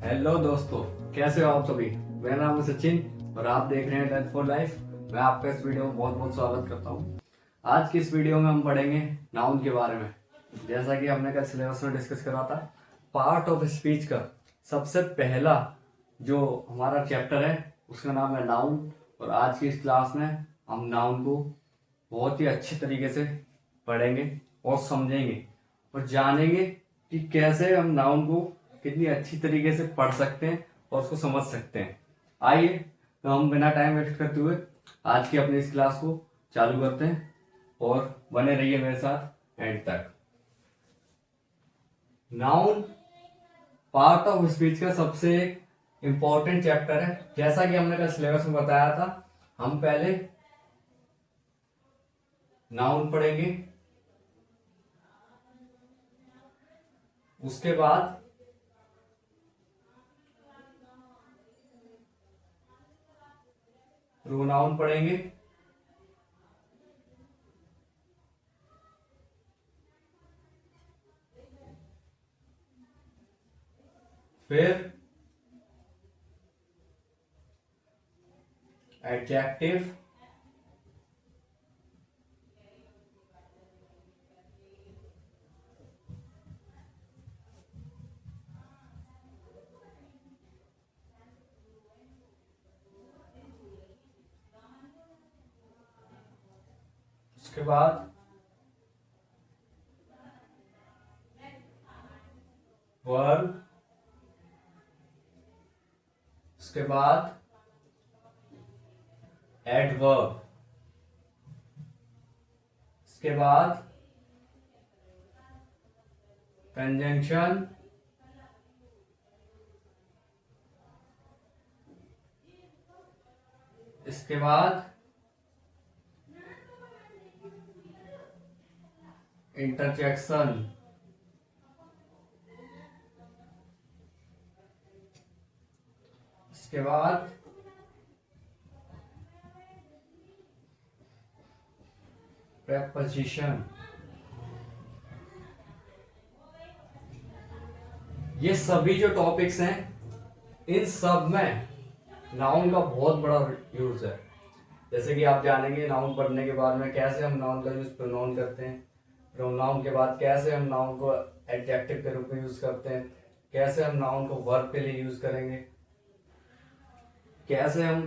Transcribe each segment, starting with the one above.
Hello दोस्तों, कैसे हो आप सभी। मेरा नाम है सचिन और आप देख रहे हैं लर्न फॉर लाइफ। मैं आपका इस वीडियो में बहुत बहुत स्वागत करता हूँ। आज की इस वीडियो में हम पढ़ेंगे नाउन के बारे में। जैसा कि हमने कल सिलेबस में डिस्कस करा था, पार्ट ऑफ स्पीच का सबसे पहला जो हमारा चैप्टर है उसका नाम है नाउन। और आज की इस क्लास में हम नाउन को बहुत ही अच्छे तरीके से पढ़ेंगे और समझेंगे और जानेंगे कि कैसे हम नाउन को कितनी अच्छी तरीके से पढ़ सकते हैं और उसको समझ सकते हैं। आइए तो हम बिना टाइम वेस्ट करते हुए आज की अपनी इस क्लास को चालू करते हैं और बने रहिए मेरे साथ एंड तक। नाउन पार्ट ऑफ स्पीच का सबसे इंपॉर्टेंट चैप्टर है। जैसा कि हमने कल सिलेबस में बताया था, हम पहले नाउन पढ़ेंगे, उसके बाद प्रोनाउन पढ़ेंगे, फिर एडजेक्टिव, उसके बाद वर्ब, उसके बाद एडवर्ब, उसके बाद कंजंक्शन, इसके बाद इंटरजेक्शन, इसके बाद प्रेपोजिशन। ये सभी जो टॉपिक्स हैं, इन सब में नाउन का बहुत बड़ा यूज है। जैसे कि आप जानेंगे नाउन पढ़ने के बाद में कैसे हम नाउन का यूज प्रोनाउन करते हैं, प्रोनाउन के बाद कैसे हम नाउन को एडजेक्टिव के रूप में यूज करते हैं, कैसे हम नाउन को वर्ब के लिए यूज करेंगे, कैसे हम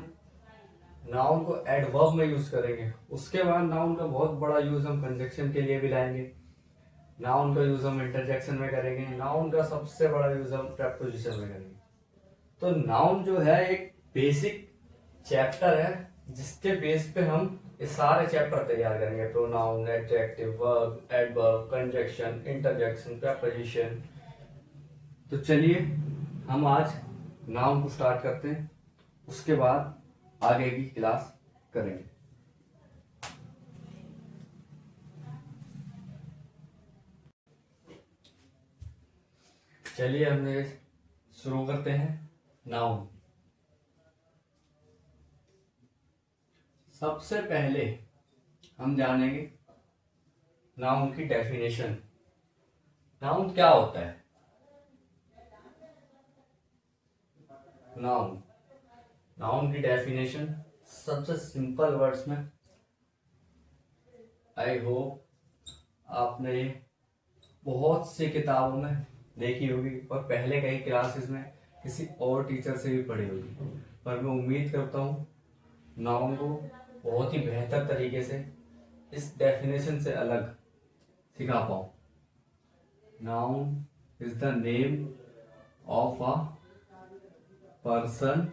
नाउन को एडवर्ब में यूज करेंगे। उसके बाद नाउन का बहुत बड़ा यूज हम कंजक्शन के लिए भी लाएंगे, नाउन का यूज हम इंटरजेक्शन में करेंगे, नाउन का सबसे बड़ा यूज हम प्रेपोजिशन में करेंगे। तो नाउन जो है एक बेसिक चैप्टर है जिसके बेस पे हम ये सारे चैप्टर तैयार करेंगे। Pronoun, adjective, verb, adverb, conjunction, interjection, preposition. तो चलिए हम आज नाउन को स्टार्ट करते हैं, उसके बाद आगे की क्लास करेंगे। चलिए हमने शुरू करते हैं नाउन। सबसे पहले हम जानेंगे नाउन की डेफिनेशन। नाउन क्या होता है? नाउन नाउन की डेफिनेशन सबसे सिंपल वर्ड्स में, आई होप आपने बहुत सी किताबों में देखी होगी और पहले कई क्लासेस में किसी और टीचर से भी पढ़ी होगी, पर मैं उम्मीद करता हूँ नाउन को बहुत ही बेहतर तरीके से इस डेफिनेशन से अलग सिखा पाऊँ। Noun is the name of a person,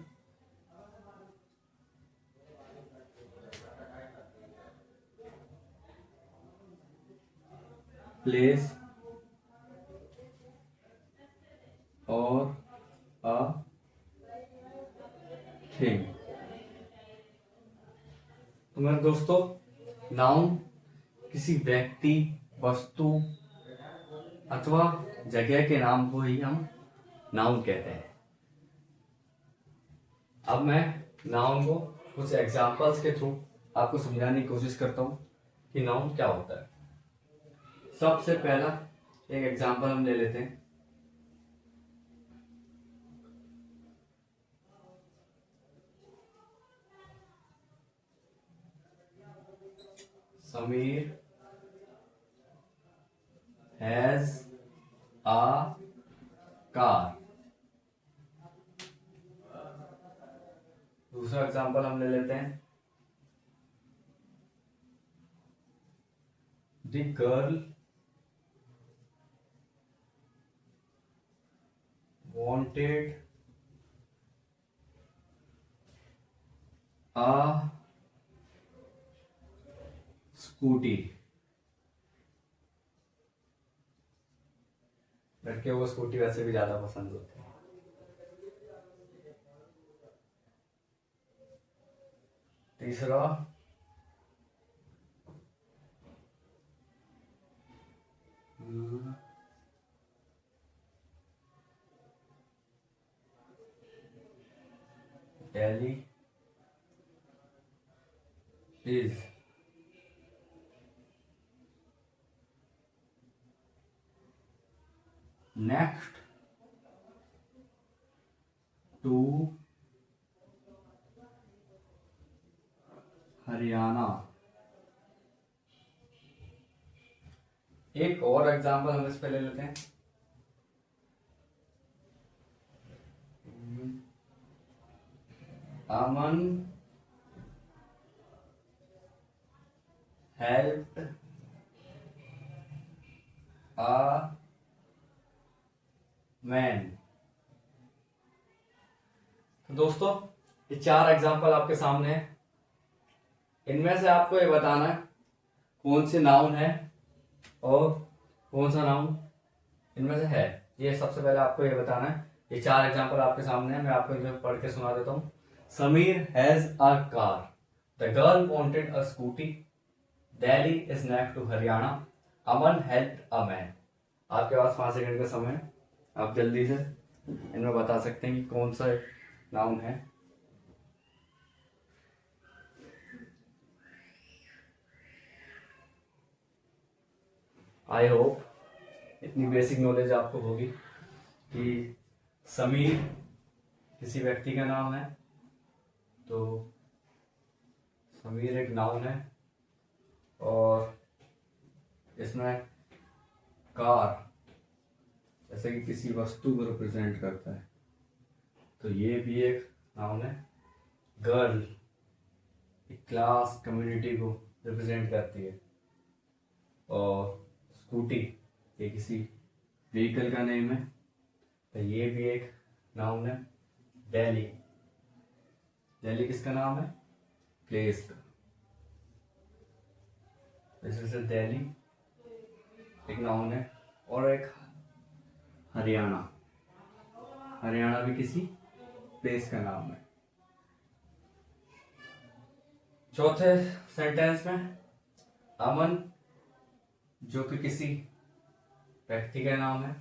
place और अ थिंग। तो मेरे दोस्तों, नाउन किसी व्यक्ति, वस्तु अथवा जगह के नाम को ही हम नाउन कहते हैं। अब मैं नाउन को कुछ एग्जांपल्स के थ्रू आपको समझाने की कोशिश करता हूँ कि नाउन क्या होता है। सबसे पहला एक एग्जांपल हम ले लेते हैं। Sameer has a car. दूसरा एग्जांपल हम ले लेते हैं, the girl wanted a scooty। लड़के को स्कूटी वैसे भी ज्यादा पसंद होती है। तीसरा, Delhi is next to Haryana. एक और एग्जांपल हम इस पे ले लेते हैं, अमन helped a man। तो दोस्तों ये 4 एग्जांपल आपके सामने है। इनमें से आपको ये बताना है कौन सी नाउन है और कौन सा नाउन इनमें से है। ये सबसे पहले आपको ये बताना है। ये 4 एग्जांपल आपके सामने है, मैं आपको इन्हें पढ़ के सुना देता हूँ। Sameer has a car, the girl wanted a Scooty, Delhi is next to Haryana, Aman helped a man. आपके पास 5 सेकंड का समय है, आप जल्दी से इनमें बता सकते हैं कि कौन सा नाउन है। आई होप इतनी बेसिक नॉलेज आपको होगी कि समीर किसी व्यक्ति का नाम है, तो समीर एक नाउन है और इसमें कार जैसे कि किसी वस्तु को रिप्रेजेंट करता है, तो ये भी एक नाउन है। गर्ल एक क्लास कम्युनिटी को रिप्रेजेंट करती है और स्कूटी ये किसी व्हीकल का नेम है, तो ये भी एक नाउन है। दिल्ली, दिल्ली किसका नाम है? प्लेस का। जैसे दिल्ली एक नाउन है और एक हरियाणा, हरियाणा भी किसी प्लेस का नाम है। चौथे सेंटेंस में अमन जो कि किसी व्यक्ति का नाम है।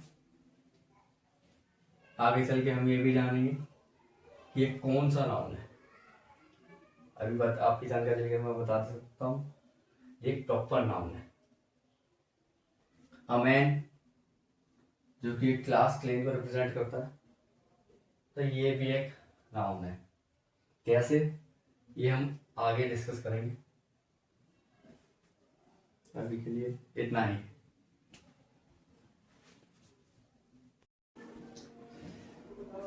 आगे चल के हम ये भी जानेंगे कि ये कौन सा नाउन है। अभी बात आपकी जानकारी के लिए मैं बता सकता हूँ, ये एक प्रॉपर नाउन है। अमैन जो कि क्लास क्लेम को रिप्रेजेंट करता है, तो ये भी एक नाउन है। कैसे, ये हम आगे डिस्कस करेंगे। अभी के लिए इतना ही।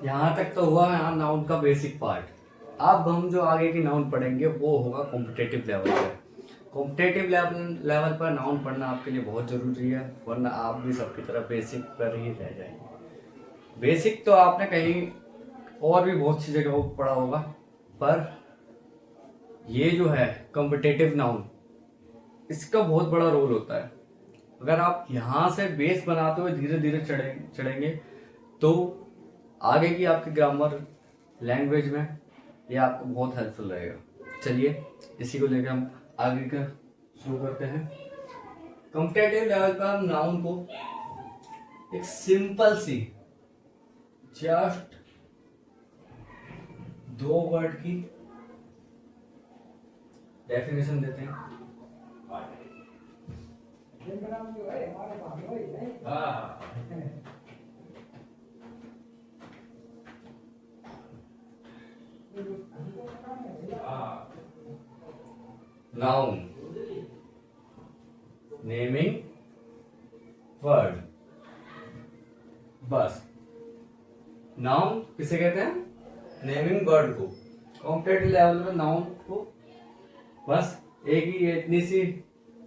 यहाँ तक तो हुआ है नाउन का बेसिक पार्ट। अब हम जो आगे की नाउन पढ़ेंगे वो होगा कॉम्पिटेटिव लेवल पर। कॉम्पिटेटिव लेवल पर नाउन पढ़ना आपके लिए बहुत ज़रूरी है, वरना आप भी सबकी तरह बेसिक पर ही रह जाएंगे। बेसिक तो आपने कहीं और भी बहुत सी जगहों पर पढ़ा होगा, पर ये जो है कॉम्पिटेटिव नाउन, इसका बहुत बड़ा रोल होता है। अगर आप यहाँ से बेस बनाते हुए धीरे धीरे चढ़ेंगे तो आगे की आपकी ग्रामर लैंग्वेज में ये आपको बहुत हेल्पफुल रहेगा। चलिए इसी को लेकर हम आगे का शुरू करते हैं। कॉम्पिटेटिव लेवल पर हम नाउन को एक सिंपल सी जस्ट 2 वर्ड की डेफिनेशन देते हैं। नाउन नेमिंग वर्ड, बस। नाउन किसे कहते हैं? नेमिंग वर्ड को। कॉम्पिटेटिव लेवल में नाउन को बस एक ही इतनी सी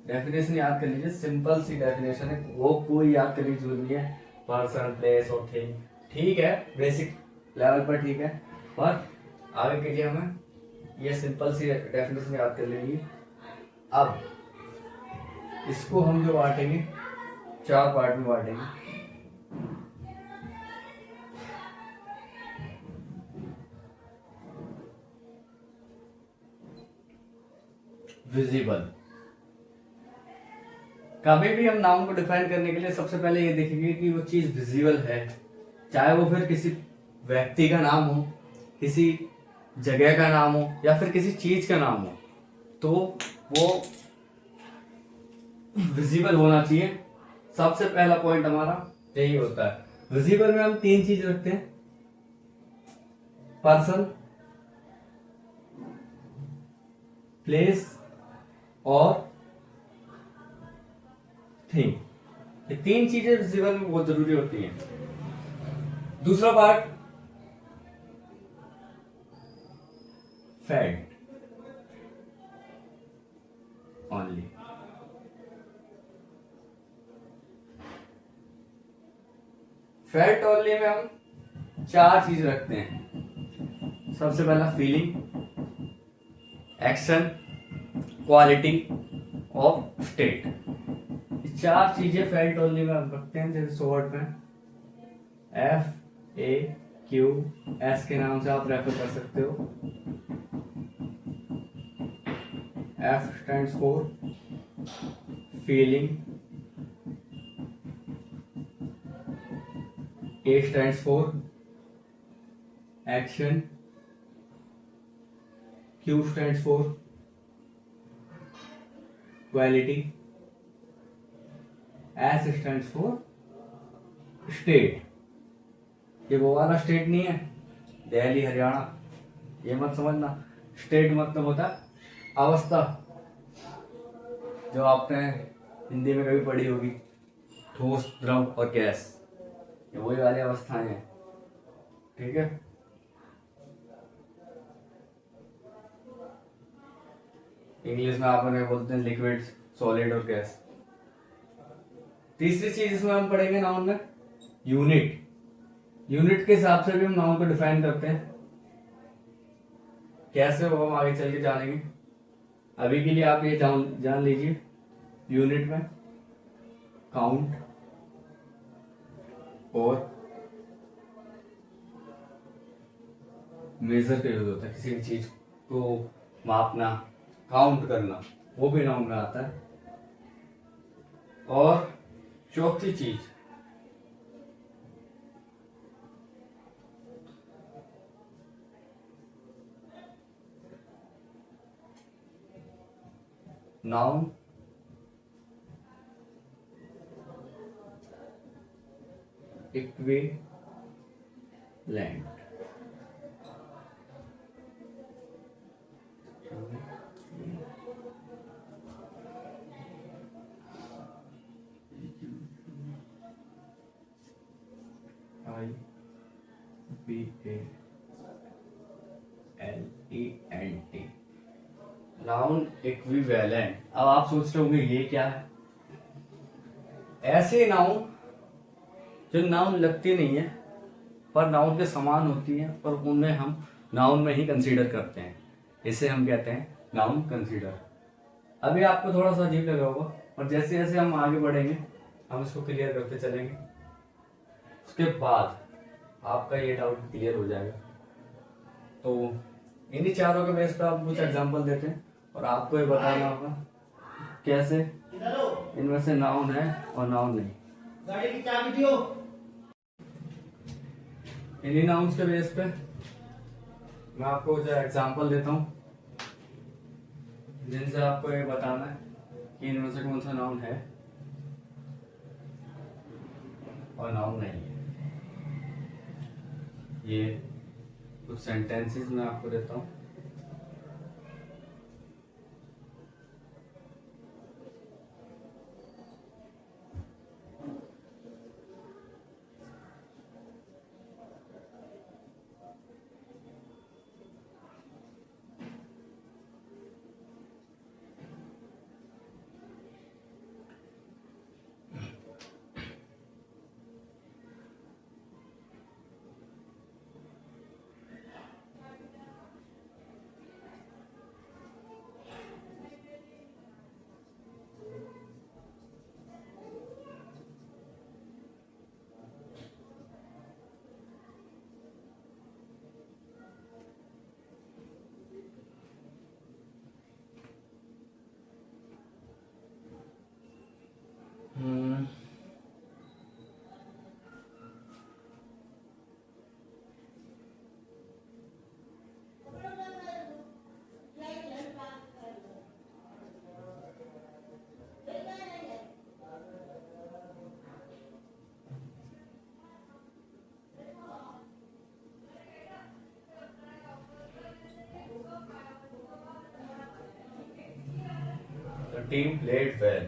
डेफिनेशन याद कर लीजिए, सिंपल सी डेफिनेशन है, वो कोई याद करने की जरूरत नहीं है। पर्सन, प्लेस और थिंग, ठीक है, बेसिक लेवल पर ठीक है, पर आगे के लिए हमें ये सिंपल सी डेफिनेशन याद कर लेंगे। अब इसको हम जो बांटेंगे, 4 पार्ट में बांटेंगे। विजिबल, कभी भी हम नाउन को डिफाइन करने के लिए सबसे पहले ये देखेंगे कि वो चीज विजिबल है, चाहे वो फिर किसी व्यक्ति का नाम हो, किसी जगह का नाम हो, या फिर किसी चीज का नाम हो, तो वो विजिबल होना चाहिए। सबसे पहला पॉइंट हमारा यही होता है। विजिबल में हम 3 चीज रखते हैं, पर्सन, प्लेस और थिंग। ये 3 चीजें विजिबल में बहुत जरूरी होती हैं। दूसरा part fact only. Fact only में हम 4 चीज रखते हैं। सबसे पहला फीलिंग, एक्शन, क्वालिटी और स्टेट। ये 4 चीजें फैक्ट ओनली में हम रखते हैं। जैसे शॉर्ट में FAQS के नाम से आप रेफर कर सकते हो। F stands for feeling, A stands for action, Q stands for quality, S stands for state। ये वो वाला स्टेट नहीं है दिल्ली हरियाणा, ये मत समझना। स्टेट मतलब होता है अवस्था, जो आपने हिंदी में कभी पढ़ी होगी, ठोस, द्रव और गैस, ये वही वाली अवस्थाएं हैं, ठीक है। इंग्लिश में आपने बोलते हैं लिक्विड, सॉलिड और गैस। तीसरी चीज इसमें हम पढ़ेंगे नाउन में यूनिट। यूनिट के हिसाब से भी हम नाउन को डिफाइन करते हैं। कैसे वो हम आगे चल के जानेंगे। अभी के लिए आप ये जान लीजिए, यूनिट में काउंट और मेजर का यूज होता है। किसी भी चीज को मापना, काउंट करना, वो भी नाउन में आता है। और चौथी चीज noun equivalent. IVALENT, noun equivalent. अब आप सोच रहे होंगे ये क्या है। ऐसे नाउन जो नाउन लगती नहीं है पर नाउन के समान होती है, पर उन्हें हम नाउन में ही कंसीडर करते हैं, इसे हम कहते हैं नाउन कंसीडर। अभी आपको थोड़ा सा अजीब लगा होगा, और जैसे जैसे हम आगे बढ़ेंगे हम इसको क्लियर करते चलेंगे। उसके बाद आपका ये डाउट क्लियर हो जाएगा। तो इन्हीं चारों के बेस पर आप कुछ एग्जांपल देते हैं और आपको ये बताना होगा कैसे इनमें से नाउन है और नाउन नहीं। गाड़ी की चाबी दियो। इन्हीं नाउन्स के बेस पे मैं आपको कुछ एग्जांपल देता हूँ, जिनसे आपको ये बताना है कि इनमें से कौन सा नाउन है और नाउन नहीं है। ये कुछ सेंटेंसेस मैं आपको देता हूँ। team played well.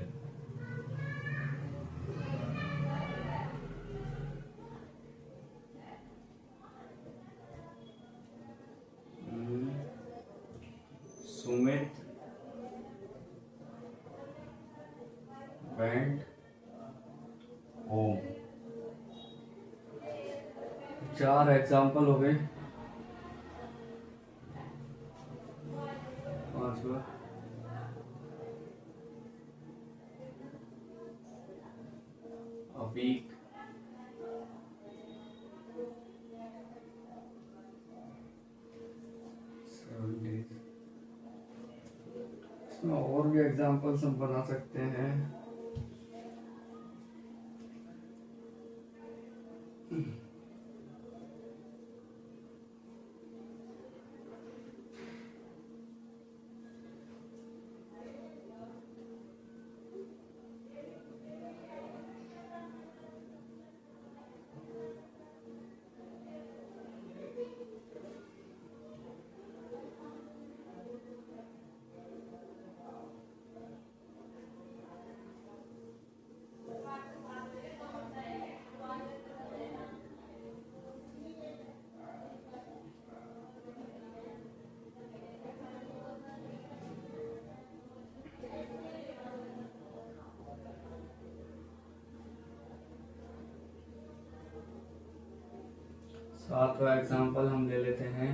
Sumit went home. 4 example हो गए। 5वां a week, 7 days। इसमें और भी एग्जाम्पल्स हम बना सकते हैं। सातवां एग्जाम्पल हम ले लेते हैं।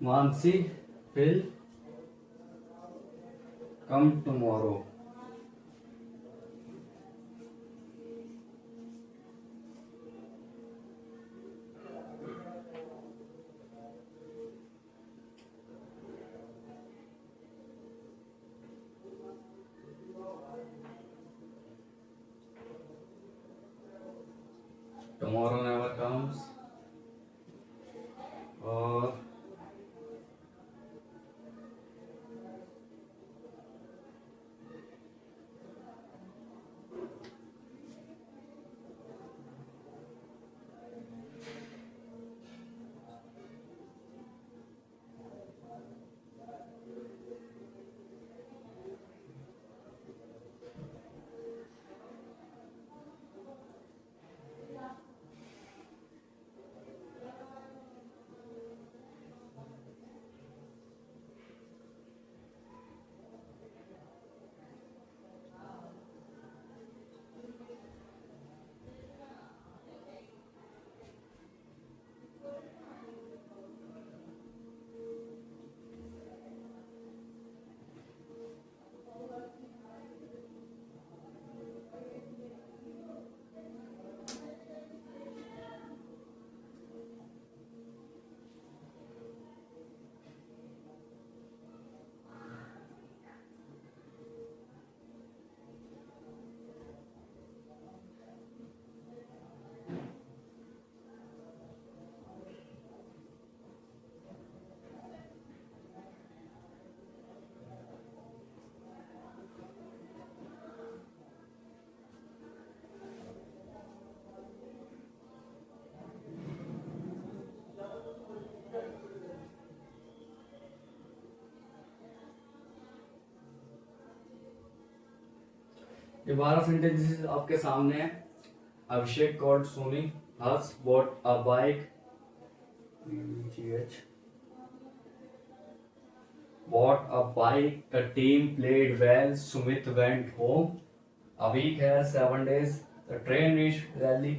Mansi will come tomorrow. Tomorrow never comes. और ये 12 सेंटेंसेस आपके सामने है। अभिषेक called Sumi, Hers bought a bike, bought a bike, the team played well, Sumit went home, a week has 7 days, the train reached Delhi,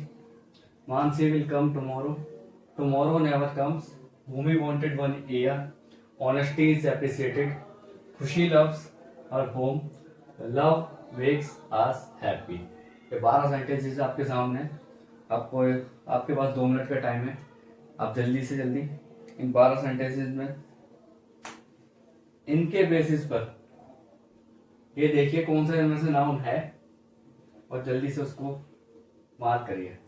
Mansi will come tomorrow, tomorrow never comes, Bhumi wanted 1 year, honesty is appreciated, Khushi loves her home, love makes us happy। ये 12 sentences आपके सामने। आपको आपके पास 2 minute का time है। आप जल्दी से जल्दी इन 12 सेंटेंसेस में इनके बेसिस पर ये देखिए कौन सा इनमें से नाउन है और जल्दी से उसको मार्क करिए।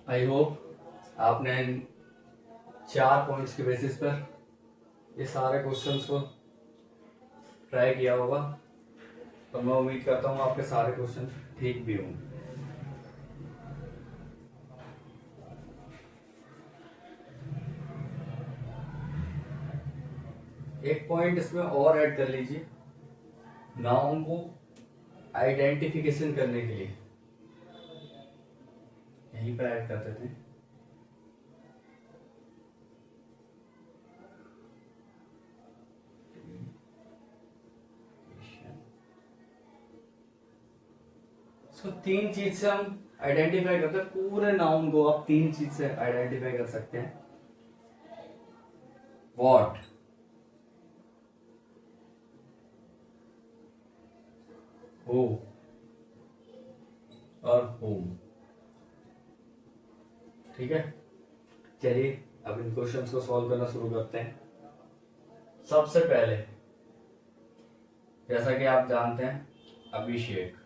आई होप आपने इन 4 पॉइंट्स के बेसिस पर ये सारे क्वेश्चंस को ट्राई किया होगा। तो मैं उम्मीद करता हूँ आपके सारे क्वेश्चन ठीक भी होंगे। एक पॉइंट इसमें और ऐड कर लीजिए, नाउन को आइडेंटिफिकेशन करने के लिए यहीं पर ऐड करते थे। तो 3 चीज से हम आइडेंटिफाई करते हैं, पूरे नाउन को आप 3 चीज से आइडेंटिफाई कर सकते हैं। व्हाट, हु और होम। ठीक है, चलिए अब इन क्वेश्चंस को सॉल्व करना शुरू करते हैं। सबसे पहले जैसा कि आप जानते हैं, अभिषेक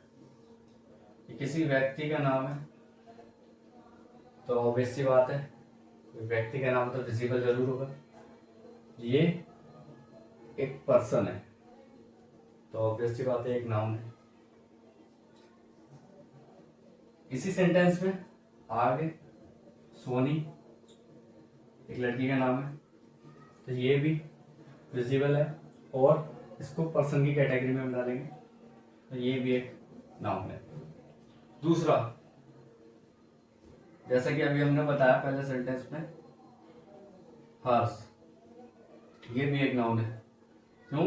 ये किसी व्यक्ति का नाम है, तो ऑब्वियस सी बात है व्यक्ति का नाम तो विजिबल जरूर होगा। ये एक पर्सन है, तो ऑब्वियस सी बात है एक नाउन है। इसी सेंटेंस में आगे सोनी एक लड़की का नाम है, तो ये भी विजिबल है और इसको पर्सन की कैटेगरी में हम डालेंगे, तो ये भी एक नाउन है। दूसरा, जैसा कि अभी हमने बताया पहले सेंटेंस में, हर्ष ये भी एक नाउन है। क्यों?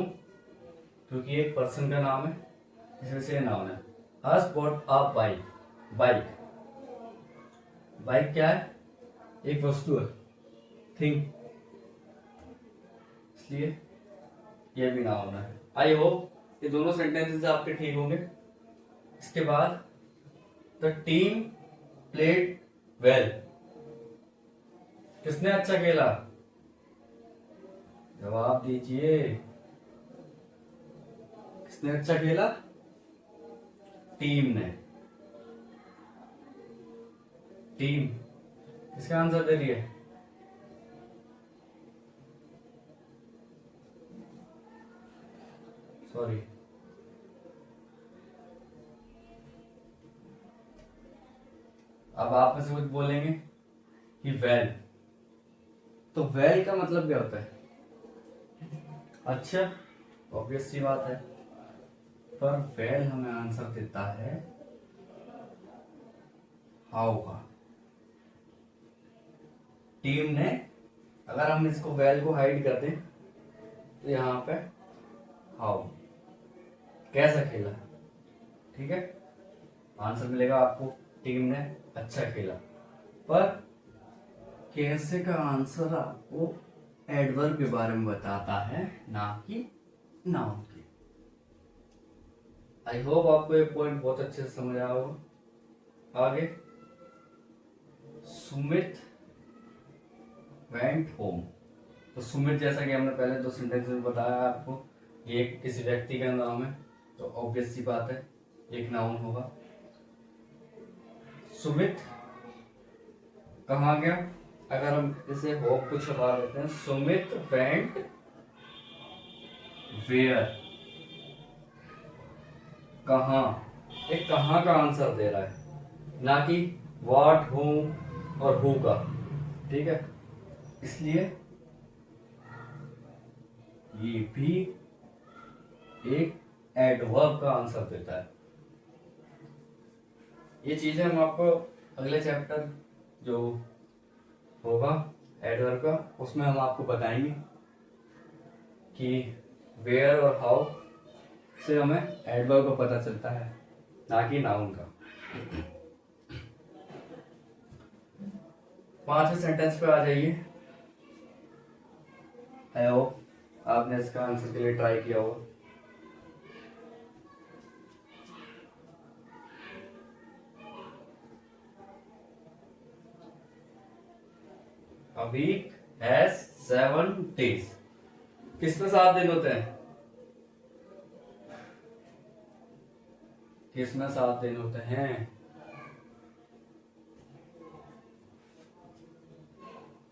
क्योंकि एक पर्सन का नाम है, इस वजह से ये नाउन है। Harsh bought a bike. Bike, bike क्या है? एक वस्तु है, थिंग, इसलिए ये भी नाउन है। आई होप ये दोनों सेंटेंसेस आपके ठीक होंगे। इसके बाद द टीम प्लेड वेल, किसने अच्छा खेला? जवाब दीजिए, किसने अच्छा खेला? टीम ने। टीम किसका आंसर दे रही है? सॉरी, अब आप में से कुछ बोलेंगे कि वेल, तो वेल का मतलब क्या होता है? अच्छा, ऑब्वियस सी बात है, पर वेल हमें आंसर देता है हाउ का। टीम ने, अगर हम इसको वेल को हाइड कर दें तो यहां पे हाउ, कैसा खेला। ठीक है, आंसर मिलेगा आपको टीम ने अच्छा खेला। पर कैसे का आंसर आपको एडवर्ब के बारे में बताता है, ना कि नाउन के। आई होप आपको ये पॉइंट बहुत अच्छे से समझ आया होगा। आगे, सुमित वेंट होम। तो सुमित, जैसा कि हमने पहले 2 सेंटेंस में बताया आपको, ये किसी व्यक्ति का नाम है, तो ऑब्वियस सी बात है एक नाउन होगा। सुमित कहाँ गया? अगर हम इसे होप को छुपा लेते हैं, सुमित वेंट वेयर। कहाँ, एक कहाँ का आंसर दे रहा है, ना कि व्हाट, whom और who का। ठीक है, इसलिए ये भी एक एडवर्ब का आंसर देता है। ये चीजें हम आपको अगले चैप्टर जो होगा एडवर्ब का, उसमें हम आपको बताएंगे कि वेयर और हाउ से हमें एडवर्ब का पता चलता है, ना कि नाउन का। 5वें सेंटेंस पे आ जाइए। आई होप आपने इसका आंसर के लिए ट्राई किया होगा। A week has 7 days। किसमें 7 दिन होते हैं? किसमें 7 दिन होते हैं?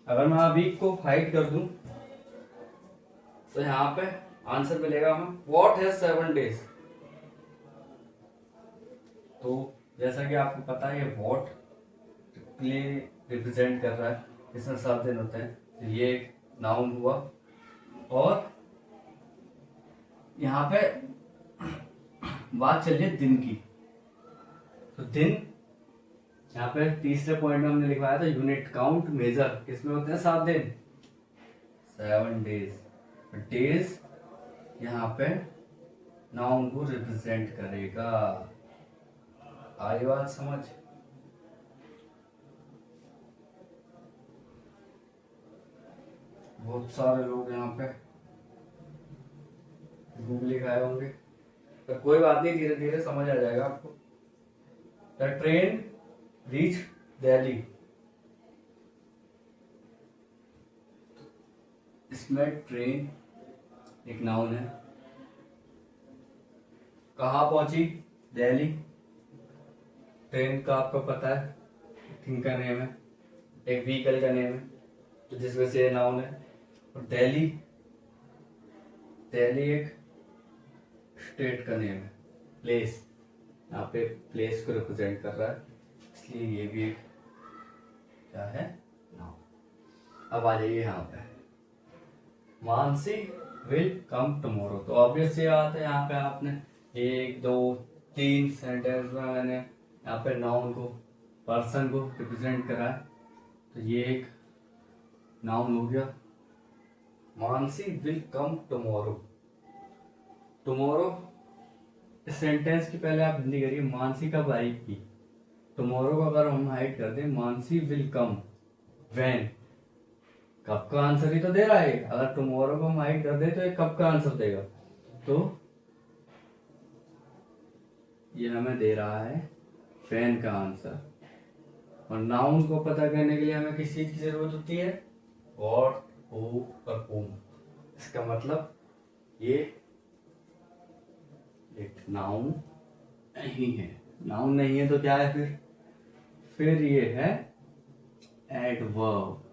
अगर मैं वीक को हाइड कर दूं तो यहाँ पे आंसर मिलेगा हमें व्हाट हैज 7 days। तो जैसा कि आपको पता है ये व्हाट प्ले रिप्रेजेंट कर रहा है, इसमें 7 दिन होते हैं, तो ये एक नाउन हुआ। और यहाँ पे बात चल रही है दिन की, तो दिन यहाँ पे तीसरे पॉइंट में हमने लिखवाया था यूनिट काउंट मेजर, किसमें होते हैं 7 दिन, 7 days। डेज यहाँ पे नाउन को रिप्रेजेंट करेगा। आई बात समझ? बहुत सारे लोग यहाँ पे गूगली खाए होंगे, तो कोई बात नहीं, धीरे धीरे समझ आ जाएगा आपको। द ट्रेन रीच दिल्ली, इसमें ट्रेन एक नाउन है। कहाँ पहुंची? दिल्ली। ट्रेन का आपको पता है थिंग का नेम है, एक व्हीकल का नेम है, तो जिसमें से नाउन है। और दिल्ली, दिल्ली एक स्टेट का नेम है, प्लेस, यहाँ पे प्लेस को रिप्रेजेंट कर रहा है, इसलिए ये भी एक क्या है, नाउन। अब आ जाइए यहाँ पे, मानसी विल कम टुमारो। तो ऑब्वियस ये बात है, यहाँ पे आपने 1 2 3 सेंटेंस में मैंने यहाँ पे नाउन को, पर्सन को रिप्रेजेंट करा है, तो ये एक नाउन हो गया। Mansi will come tomorrow. Tomorrow इस सेंटेंस की पहले आप हिंदी करिए, मानसी कब आएगी। टुमारो को अगर हम हाइड कर दें, मानसी विल कम व्हेन, कब का आंसर ही तो दे रहा है। अगर टुमारो को हम हाइड कर दे तो ये कब का आंसर देगा, तो ये हमें दे रहा है व्हेन का आंसर। और नाउन को पता करने के लिए हमें किस चीज की जरूरत होती है, व्हाट, हु और whom। इसका मतलब ये एक नाउन नहीं है। नाउन नहीं है तो क्या है फिर ये है एडवर्ब,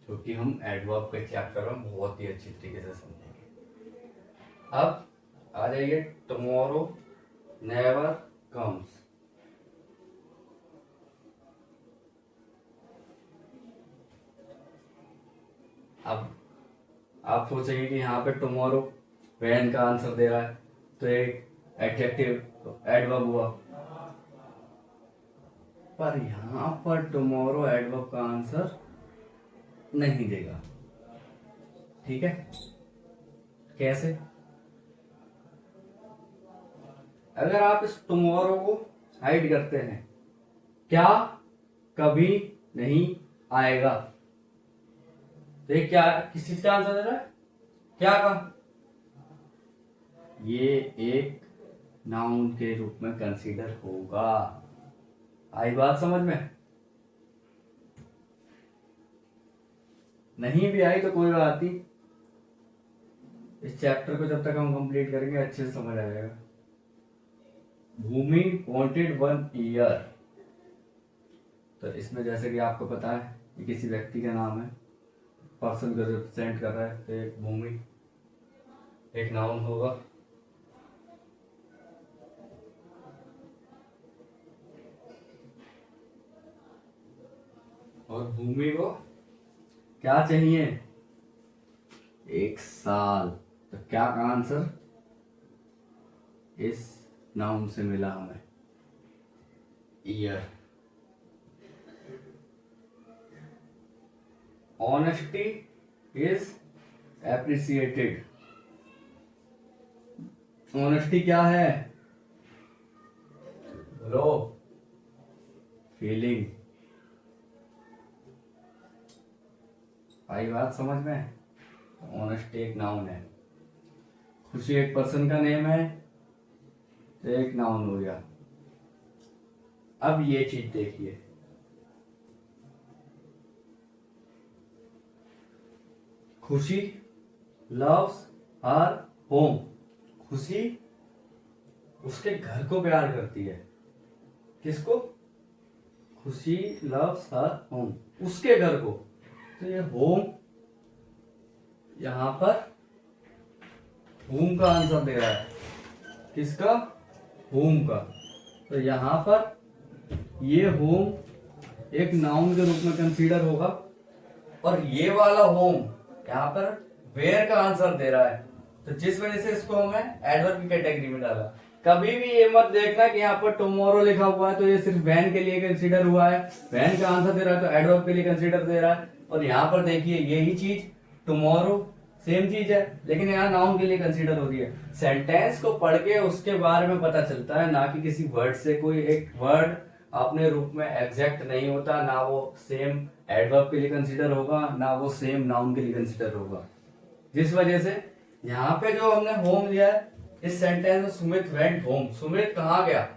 जो कि हम एडवर्ब के चैप्टर में बहुत ही अच्छी तरीके से समझेंगे। अब आ जाइए, टुमारो नेवर कम्स। अब आप सोचेंगे कि यहाँ पे टुमारो व्हेन का आंसर दे रहा है, तो एक एडजेक्टिव एडवर्ब हुआ, पर यहाँ पर टुमारो एडवर्ब का आंसर नहीं देगा। ठीक है, कैसे? अगर आप इस टुमारो को हाइड करते हैं, क्या कभी नहीं आएगा, तो ये क्या, किस चीज का आंसर दे रहा है, क्या का? ये एक नाउन के रूप में कंसीडर होगा। आई बात समझ में? नहीं भी आई तो कोई बात नहीं, इस चैप्टर को जब तक हम कंप्लीट करेंगे अच्छे से समझ आ जाएगा। भूमि वांटेड 1 ईयर, तो इसमें जैसे कि आपको पता है ये किसी व्यक्ति का नाम है, पर्सन को रिप्रेजेंट कर रहा है, तो एक भूमि एक नाउन होगा। और भूमि को क्या चाहिए? 1 साल। तो क्या का आंसर इस नाउन से मिला हमें? Year. Honesty is appreciated. Honesty क्या है? लो फीलिंग। आई बात समझ में? ऑनेस्टी एक नाउन है। खुशी एक पर्सन का नेम है, तो एक नाउन हो गया। अब ये चीज देखिए, खुशी लव्स हर होम। खुशी उसके घर को प्यार करती है। किसको? खुशी लव्स हर होम, उसके घर को। तो ये होम, यहां पर होम का आंसर दे रहा है। किसका? होम का। तो यहां पर ये होम एक नाउन के रूप में कंसीडर होगा, और ये वाला होम यहाँ पर वेयर का आंसर दे रहा है। तो जिस वजह से इसको हमें एडवर्ब की कैटेगरी में डाला। कभी भी ये मत देखना कि यहाँ पर टुमारो लिखा हुआ है तो ये सिर्फ वैन के लिए कंसीडर हुआ है, वैन का आंसर दे रहा है तो एडवर्ब के लिए कंसीडर दे रहा है। और यहाँ पर देखिए यही चीज टुमारो सेम चीज है, लेकिन यहाँ नाउन के लिए कंसीडर हो रही है। सेंटेंस को पढ़ के उसके बारे में पता चलता है, ना कि किसी वर्ड से। कोई एक वर्ड अपने रूप में एग्जैक्ट नहीं होता, ना वो सेम एडवर्ब के लिए कंसीडर होगा, ना वो सेम नाउन के लिए कंसीडर होगा। जिस वजह से यहाँ पे जो हमने होम लिया है, इस सेंटेंस में सुमित वेंट होम, सुमित कहाँ गया,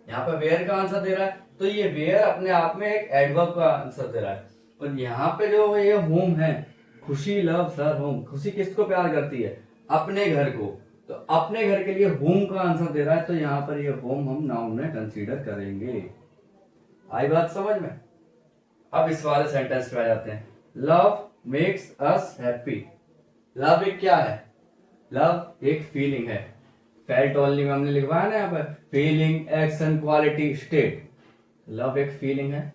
यहाँ पे वेयर का आंसर दे रहा है, तो ये वेयर अपने आप में एक एडवर्ब का आंसर दे रहा है। और यहाँ पे जो ये होम है, खुशी लव्स हर होम, खुशी किसको प्यार करती है? अपने घर को। तो अपने घर के लिए होम का आंसर दे रहा है, तो यहाँ पर ये होम हम नाउन में कंसीडर करेंगे। आई बात समझ में? अब इस वाले सेंटेंस पे आ जाते हैं। Love makes us happy. Love एक क्या है? लव एक फीलिंग है। फेल्ट ओनली में हमने लिखवाया ना यहाँ पर, feeling, action, quality, state. Love एक फीलिंग है,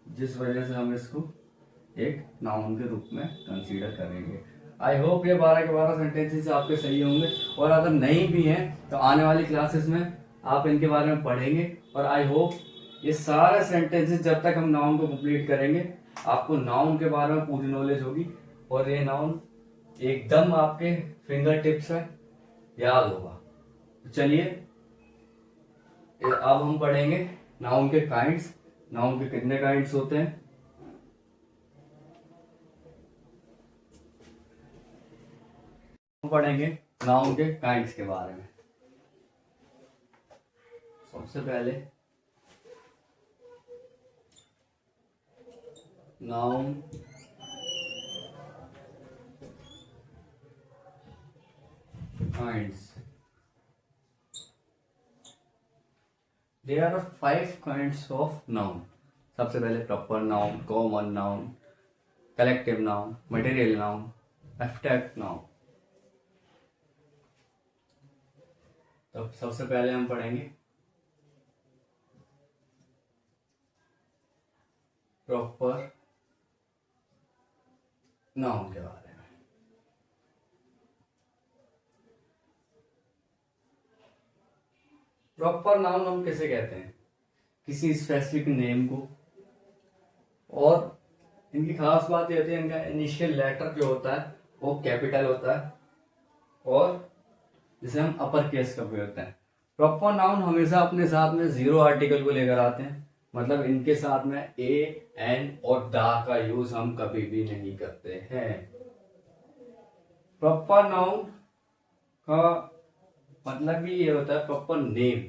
जिस वजह से हम इसको एक नाउन के रूप में कंसीडर करेंगे। आई होप ये 12 के 12 सेंटेंसेस आपके सही होंगे, और अगर नहीं भी हैं तो आने वाली क्लासेस में आप इनके बारे में पढ़ेंगे। और आई होप ये सारे सेंटेंसेस जब तक हम नाउन को कंप्लीट करेंगे, आपको नाउन के बारे में पूरी नॉलेज होगी, और ये नाउन एकदम आपके फिंगर टिप्स है, याद होगा। तो चलिए अब हम पढ़ेंगे नाउन के काइंड्स। नाउन के कितने काइंड्स होते हैं? हम पढ़ेंगे नाउन के काइंड्स के बारे में। सबसे पहले noun kinds. There are 5 kinds of noun. सबसे पहले proper noun, common noun, collective noun, material noun, abstract noun. तो सबसे पहले हम पढ़ेंगे प्रॉपर नाउन के बारे में। प्रॉपर नाउन हम किसे कहते हैं? किसी स्पेसिफिक नेम को, और इनकी खास बात ये होती है, इनका इनिशियल लेटर जो होता है वो कैपिटल होता है, और जिसे हम अपर केस का प्रयोग करते हैं। प्रॉपर नाउन हमेशा अपने साथ में 0 आर्टिकल को लेकर आते हैं, मतलब इनके साथ में ए, एन और दा का यूज हम कभी भी नहीं करते हैं। प्रॉपर नाउन का मतलब भी ये होता है प्रॉपर नेम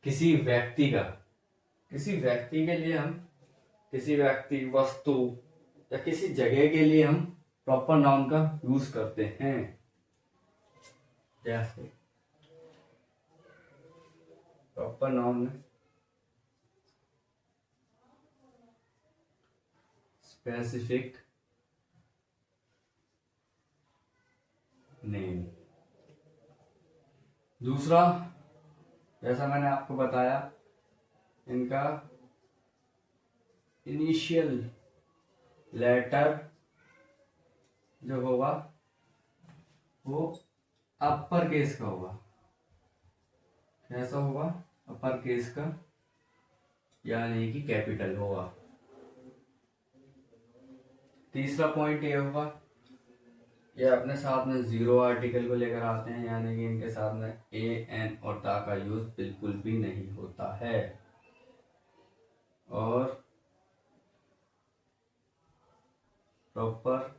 किसी व्यक्ति का। किसी व्यक्ति के लिए हम, किसी व्यक्ति, वस्तु या किसी जगह के लिए हम प्रॉपर नाउन का यूज करते हैं। जैसे प्रॉपर नाउन में स्पेसिफिक नेम। दूसरा, जैसा मैंने आपको बताया, इनका इनिशियल लेटर जो होगा वो अपर केस का होगा। कैसा होगा? अपर केस का, यानी कि कैपिटल होगा। तीसरा पॉइंट ये होगा, ये अपने साथ में जीरो आर्टिकल को लेकर आते हैं, यानी कि इनके साथ में ए एन और ता का यूज बिल्कुल भी नहीं होता है। और proper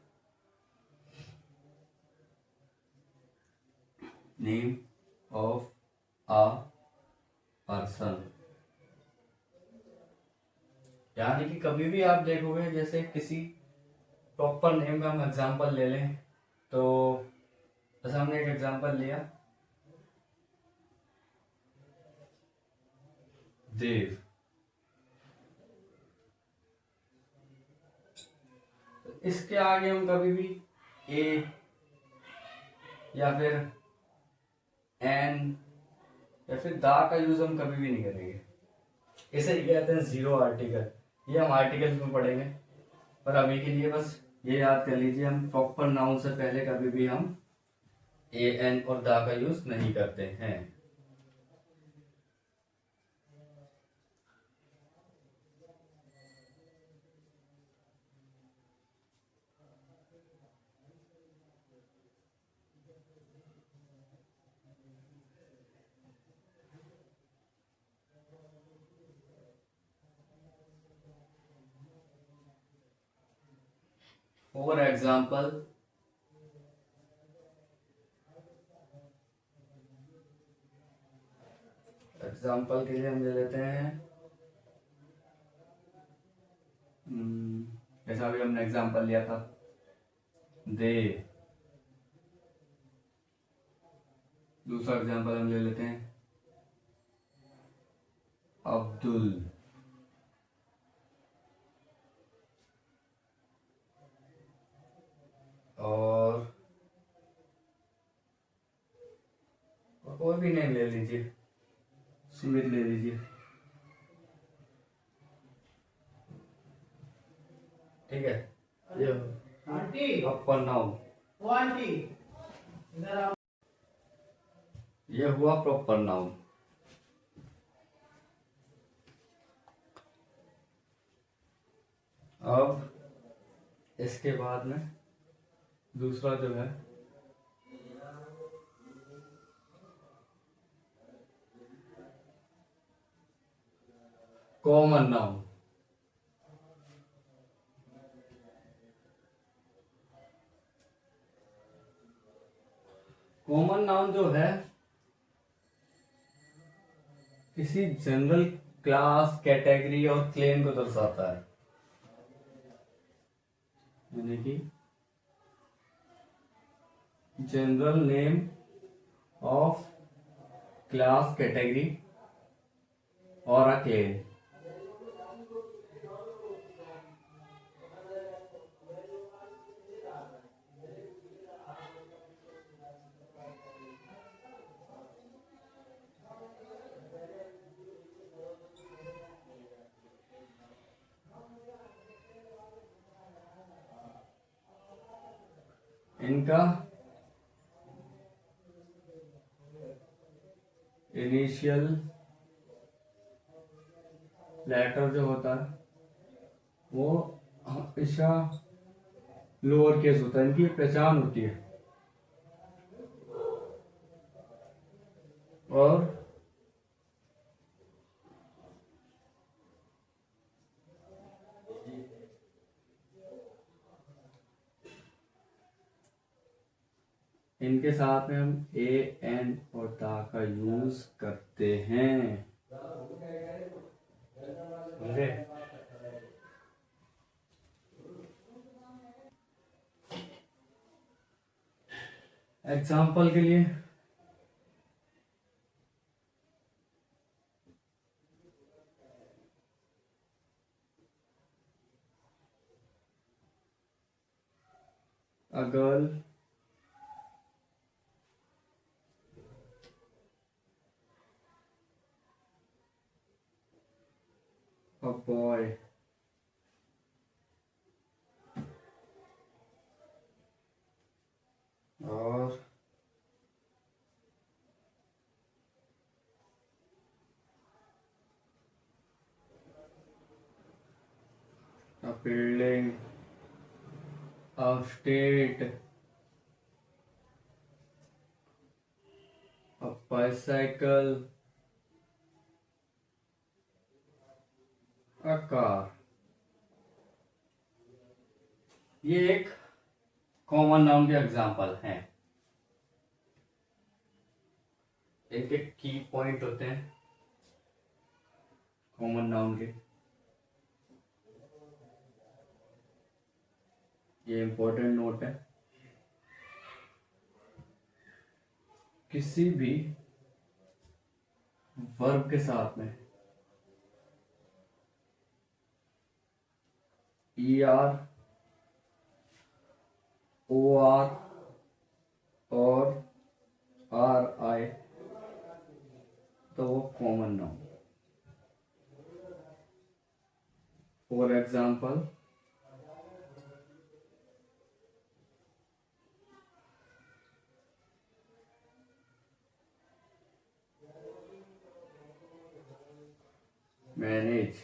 name of a person, यानी कि कभी भी आप देखोगे, जैसे किसी प्रॉपर नेम का हम एग्जांपल ले लें, तो जैसे हमने एक एग्जांपल लिया देव। इसके आगे हम कभी भी ए या फिर एन या फिर दा का यूज हम कभी भी नहीं करेंगे। इसे ही कहते हैं जीरो आर्टिकल। ये हम आर्टिकल्स में पढ़ेंगे, पर अभी के लिए बस ये याद कर लीजिए, हम प्रॉपर नाउन से पहले कभी भी हम ए एन और दा का यूज नहीं करते हैं। फॉर एग्जाम्पल, एग्जाम्पल के लिए हम ले लेते हैं, जैसा भी हमने एग्जाम्पल लिया था दे। दूसरा एग्जाम्पल हम ले लेते हैं अब्दुल। और कोई भी नेम ले लीजिए, सुमित ले लीजिए, ठीक है। ये प्रॉपर नाउन, ये हुआ प्रॉपर नाउन। अब इसके बाद में दूसरा जो है कॉमन नाउन। कॉमन नाउन जो है किसी जनरल क्लास, कैटेगरी और क्लेम को दर्शाता है, यानी कि general name of class, category और अ क्लेम। इनका इनिशियल लेटर जो होता है वो हमेशा लोअर केस होता है, इनकी एक पहचान होती है। और इनके साथ में हम ए एन और दा का यूज करते हैं। समझे? एग्जाम्पल के लिए a girl, a boy, और a building, a state, a bicycle, a car। ये एक कॉमन नाउन के एग्जाम्पल हैं। एक एक की पॉइंट होते हैं कॉमन नाउन के। ये इंपॉर्टेंट नोट है, किसी भी वर्ब के साथ में ई आर, ओ आर और आर आई तो वो common noun. For example manage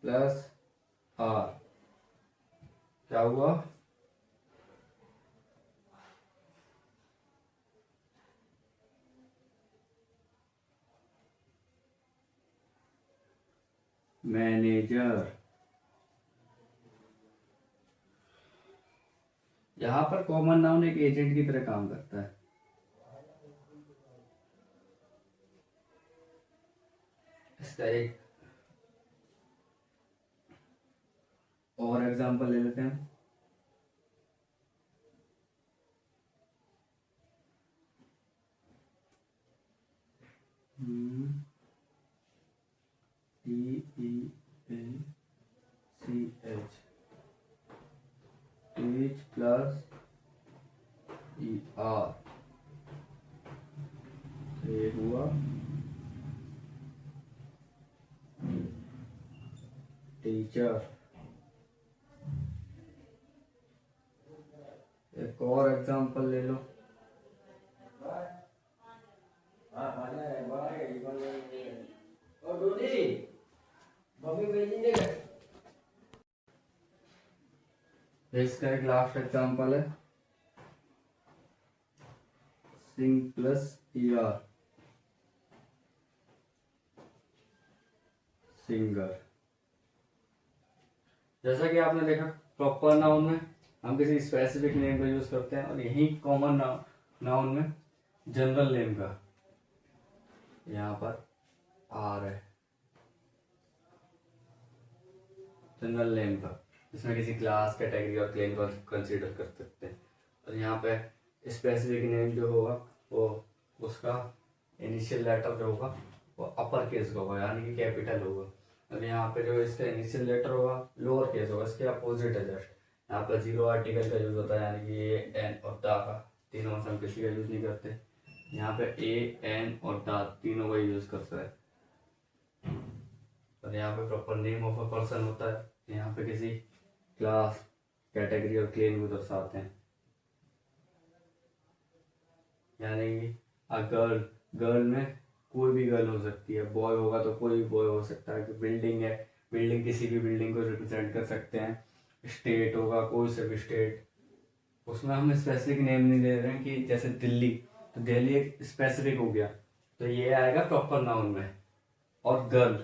plus R क्या हुआ? मैनेजर। यहां पर कॉमन नाउन एक एजेंट की तरह काम करता है। इसका एक और एग्जांपल ले लेते हैं। TEACH टीच प्लस ER ये हुआ टीचर। एक और एग्जांपल ले लो। इसका एक लास्ट एग्जांपल है सिंग प्लस ER सिंगर। जैसा कि आपने देखा प्रॉपर नाउन में हम किसी स्पेसिफिक नेम का यूज करते हैं और यही कॉमन नाउन में जनरल नेम का यहाँ पर आ रहा है जनरल नेम का, जिसमें किसी क्लास कैटेगरी और क्लेम को कंसीडर कर सकते हैं। और यहाँ पे स्पेसिफिक नेम जो होगा वो उसका इनिशियल लेटर जो होगा वो अपर केस का होगा यानी कि कैपिटल होगा। और यहाँ पे जो इसका इनिशियल लेटर होगा लोअर केस होगा, इसके अपोजिट है जस्ट। यहाँ पर जीरो आर्टिकल का यूज होता है यानी कि ए एन और दा का, तीनों से हम किसी का यूज नहीं करते। यहाँ पे ए एन और दा तीनों का यूज करता है। और यहाँ पे proper name of a person होता है, यहाँ पे किसी क्लास कैटेगरी और क्लेम को दर्शाते हैं। यानी कि गर्ल, गर्ल में कोई भी गर्ल हो सकती है, बॉय होगा तो कोई भी बॉय हो सकता है। बिल्डिंग है, बिल्डिंग किसी भी बिल्डिंग को रिप्रेजेंट कर सकते हैं। स्टेट होगा कोई से भी स्टेट, उसमें हम स्पेसिफिक नेम नहीं दे रहे हैं कि जैसे दिल्ली, तो दिल्ली एक स्पेसिफिक हो गया तो ये आएगा प्रॉपर नाउन में। और गर्ल,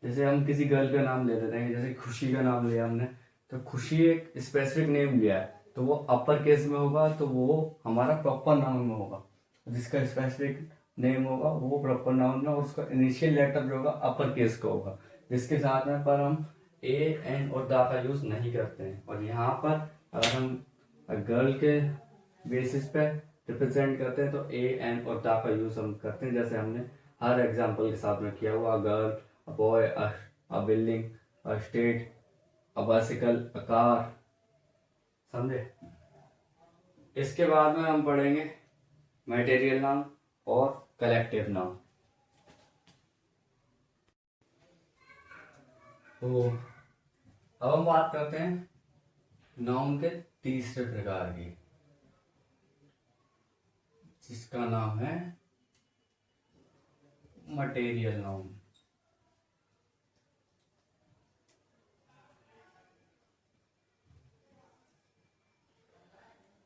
जैसे हम किसी गर्ल का नाम ले लेते हैं, जैसे खुशी का नाम लिया हमने तो खुशी एक स्पेसिफिक नेम लिया है तो वो अपर केस में होगा, तो वो हमारा प्रॉपर नाउन में होगा। जिसका स्पेसिफिक नेम होगा वो प्रॉपर नाउन में, और उसका इनिशियल लेटर जो होगा अपर केस का होगा, जिसके साथ में पर हम ए एन और दा का यूज नहीं करते हैं। और यहाँ पर अगर हम गर्ल के बेसिस पे रिप्रेजेंट करते हैं तो ए एन और दा का यूज हम करते हैं, जैसे हमने हर एग्जाम्पल के साथ में किया हुआ, girl, a boy, a building, a state, a bicycle, a car. समझे? इसके बाद में हम पढ़ेंगे मटेरियल नाउन और कलेक्टिव नाउन। तो अब हम बात करते हैं नाउन के तीसरे प्रकार की, जिसका नाम है मटेरियल नाउन।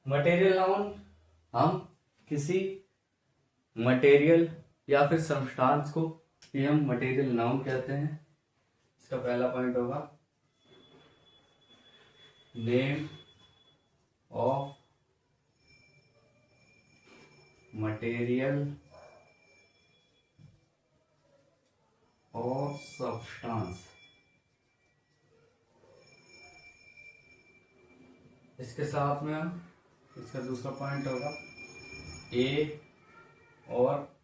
मटेरियल नाउन हम किसी मटेरियल या फिर सब्सटेंस को ही हम मटेरियल नाउन कहते हैं। इसका पहला पॉइंट होगा नेम ऑफ मटेरियल और सब्सटेंस। इसके साथ में हम इसका दूसरा पॉइंट होगा ए और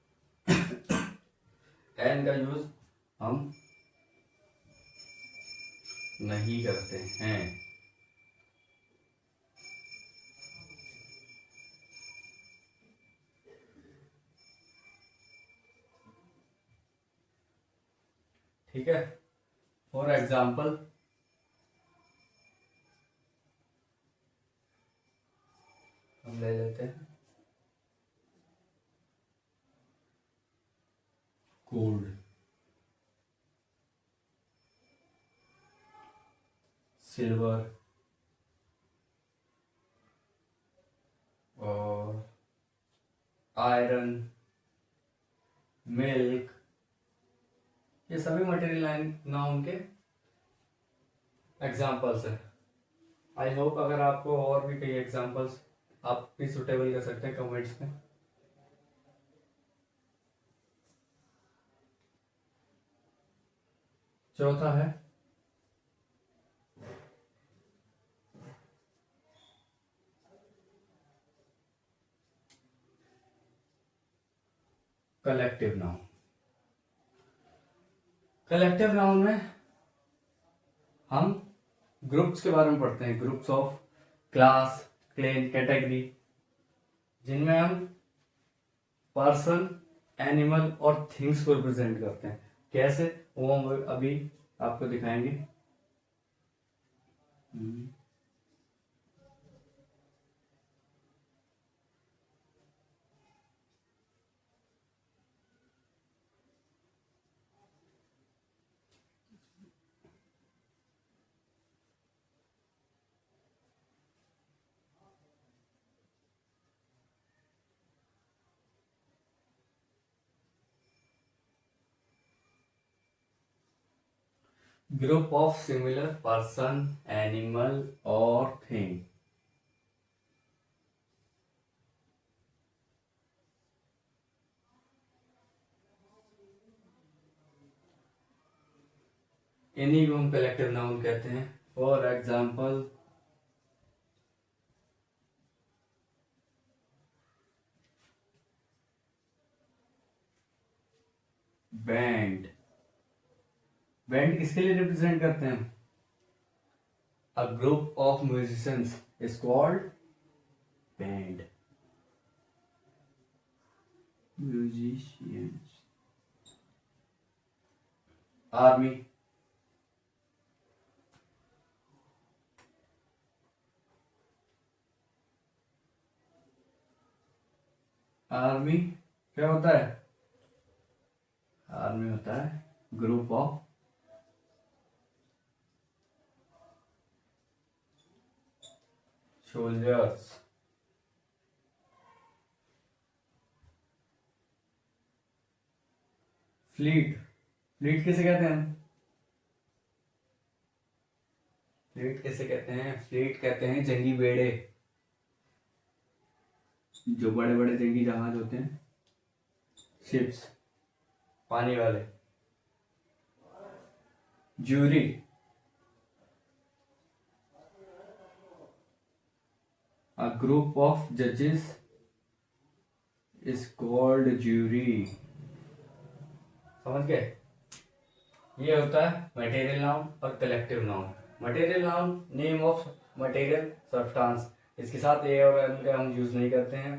एन का यूज हम नहीं करते हैं। ठीक है? फॉर एग्जाम्पल हम ले लेते हैं गोल्ड, सिल्वर और आयरन, मिल्क। ये सभी मटेरियल नाउन के एग्जाम्पल्स है। आई होप अगर आपको और भी कई एग्जाम्पल्स आप भी सुटेबल कर सकते हैं कमेंट्स में। चौथा है कलेक्टिव नाउन। कलेक्टिव नाउन में हम ग्रुप्स के बारे में पढ़ते हैं, groups of, class, clan, category, जिनमें हम पर्सन, एनिमल और थिंग्स को रिप्रेजेंट करते हैं। कैसे, वो हम अभी आपको दिखाएंगे। Group of similar person, animal और थिंग। इन्हीं को हम कलेक्टिव नाउन कहते हैं। For example band. बैंड किसके लिए रिप्रेजेंट करते हैं? A group of musicians is called band. Musicians. Army. Army क्या होता है? आर्मी होता है group of soldiers. Fleet. Fleet किसे कहते हैं? फ्लीट कैसे कहते हैं? फ्लीट कहते हैं जंगी बेड़े, जो बड़े बड़े जंगी जहाज होते हैं, शिप्स, पानी वाले। Jury, a group of judges is called jury। समझ गए? ये होता है मटेरियल नाउन और collective noun. Material noun, name of material substance, इसके साथ ए और एन का हम यूज नहीं करते हैं।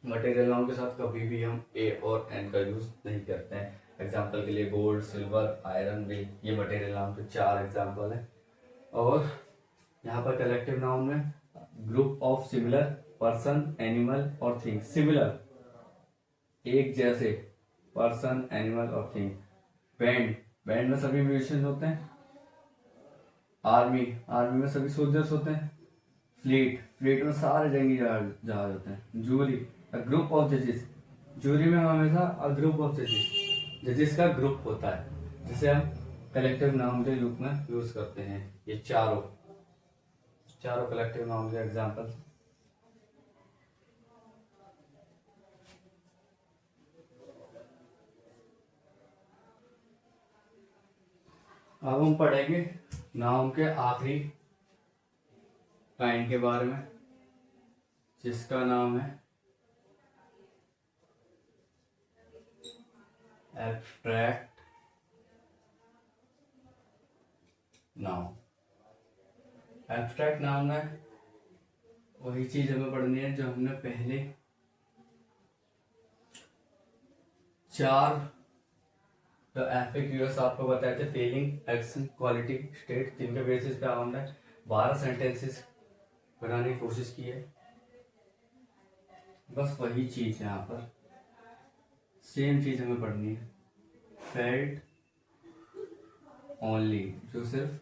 मटेरियल नाउन के साथ कभी भी हम ए और एन का यूज नहीं करते हैं। एग्जाम्पल के लिए गोल्ड, सिल्वर, आयरन, व्हील, ये मटेरियल नाउन के 4 एग्जाम्पल है। और यहाँ पर कलेक्टिव नाउन में group of similar person, animal और थिंग। सिमिलर, एक जैसे, पर्सन, एनिमल और थिंग। बैंड, बैंड में सभी म्यूजिशियंस होते हैं। आर्मी, आर्मी में सभी सोल्जर्स होते हैं। फ्लीट, फ्लीट में सारे जंगी जहाज होते हैं। जूरी, अ ग्रुप ऑफ जजेस, जूरी में हमेशा अ ग्रुप ऑफ जजेस, जजेस का ग्रुप होता है, जिसे हम कलेक्टिव नाउन के रूप में यूज करते हैं। ये चारों कलेक्टिव नाउन के एग्जाम्पल। अब हम पढ़ेंगे नाउन के आखिरी काइंड के बारे में, जिसका नाम है एब्स्ट्रैक्ट नाउन। एब्स्ट्रैक्ट नाउन में वही चीज हमें पढ़नी है जो हमने पहले 4 FAQs आपको बताए थे, फीलिंग, एक्शन, क्वालिटी, स्टेट, जिनके बेसिस पे हमने 12 सेंटेंसेस बनाने की कोशिश की है। बस वही चीज है, यहाँ पर सेम चीज हमें पढ़नी है। फेल्ट ओनली, जो सिर्फ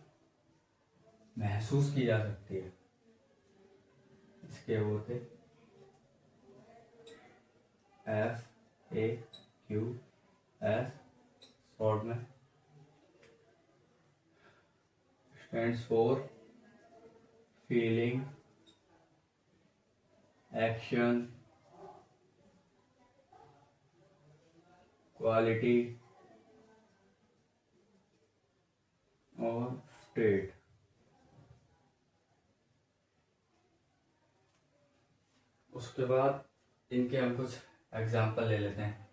महसूस की जा सकती है, इसके वो थे FAQs, शॉर्ट में stands for feeling, action, quality और स्टेट। उसके बाद इनके हम कुछ एग्जाम्पल ले लेते हैं।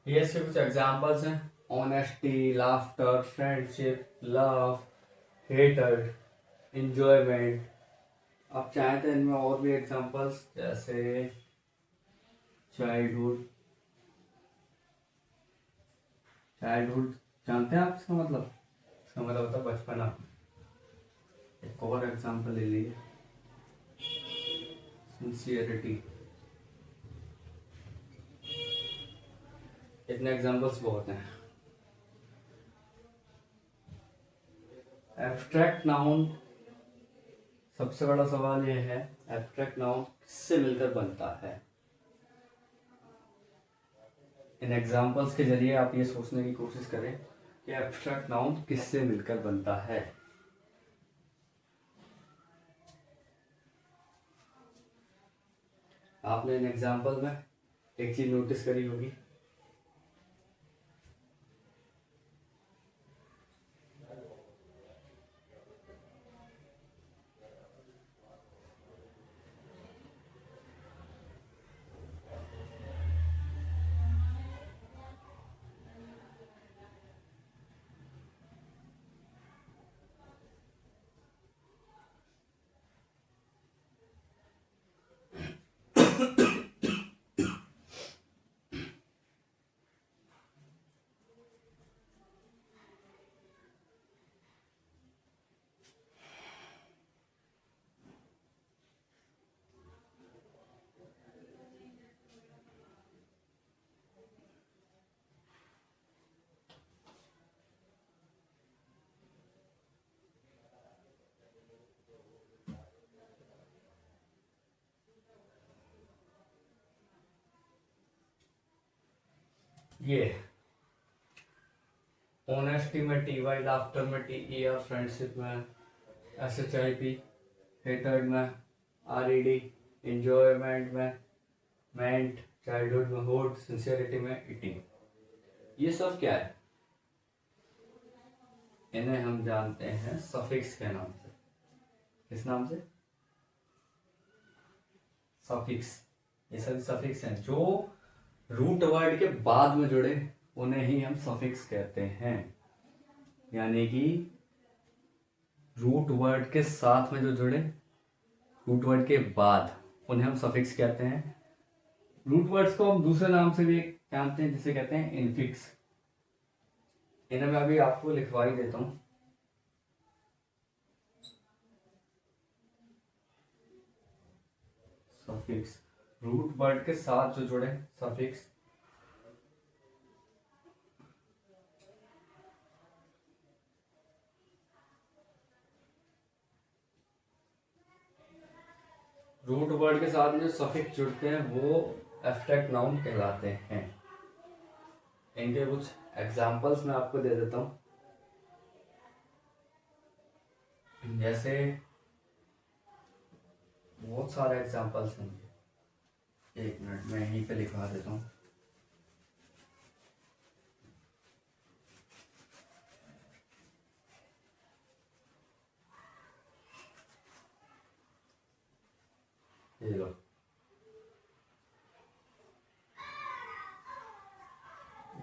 ये इसके कुछ एग्जाम्पल्स हैं। Honesty, laughter, friendship, love, hater, enjoyment. आप चाहें तो इनमें और भी एग्जाम्पल्स, जैसे चाइल्डहुड। चाइल्डहुड जानते हैं आप इसका मतलब? इसका मतलब होता है बचपना। एक और एग्जाम्पल ले लीजिए, सिंसियरिटी। इतने एग्जाम्पल्स बहुत हैं। एब्स्ट्रैक्ट नाउन, सबसे बड़ा सवाल यह है एब्स्ट्रैक्ट नाउन किससे मिलकर बनता है। इन एग्जाम्पल्स के जरिए आप ये सोचने की कोशिश करें कि एब्स्ट्रैक्ट नाउन किससे मिलकर बनता है। आपने इन एग्जाम्पल में एक चीज नोटिस करी होगी, ये ऑनेस्टी में टी वाई, लाफ्टर में टी ई आर, फ्रेंडशिप में S H I P, hatred में आर ई डी, इंजॉयमेंट में मेंट, चाइल्डहुड में हुड, सिंसियरिटी में ईटिंग। ये सब क्या है? इन्हें हम जानते हैं सफिक्स के नाम से। किस नाम से? सफिक्स। ये सभी सफिक्स हैं जो रूट वर्ड के बाद में जुड़े, उन्हें ही हम सफिक्स कहते हैं। यानी कि रूट वर्ड के साथ में जो जुड़े, रूट वर्ड के बाद, उन्हें हम सफिक्स कहते हैं। रूट वर्ड्स को हम दूसरे नाम से भी जानते हैं, जिसे कहते हैं इनफिक्स। इन्हें मैं अभी आपको लिखवा ही देता हूं। सफिक्स, रूट वर्ड के साथ जो जुड़े सफिक्स। रूट वर्ड के साथ जो सफिक्स जुड़ते हैं वो एब्स्ट्रैक्ट नाउन कहलाते हैं। इनके कुछ एग्जांपल्स मैं आपको दे देता हूं। जैसे बहुत सारे एग्जांपल्स हैं, एक मिनट में यहीं पे लिखवा देता हूँ। ये लो,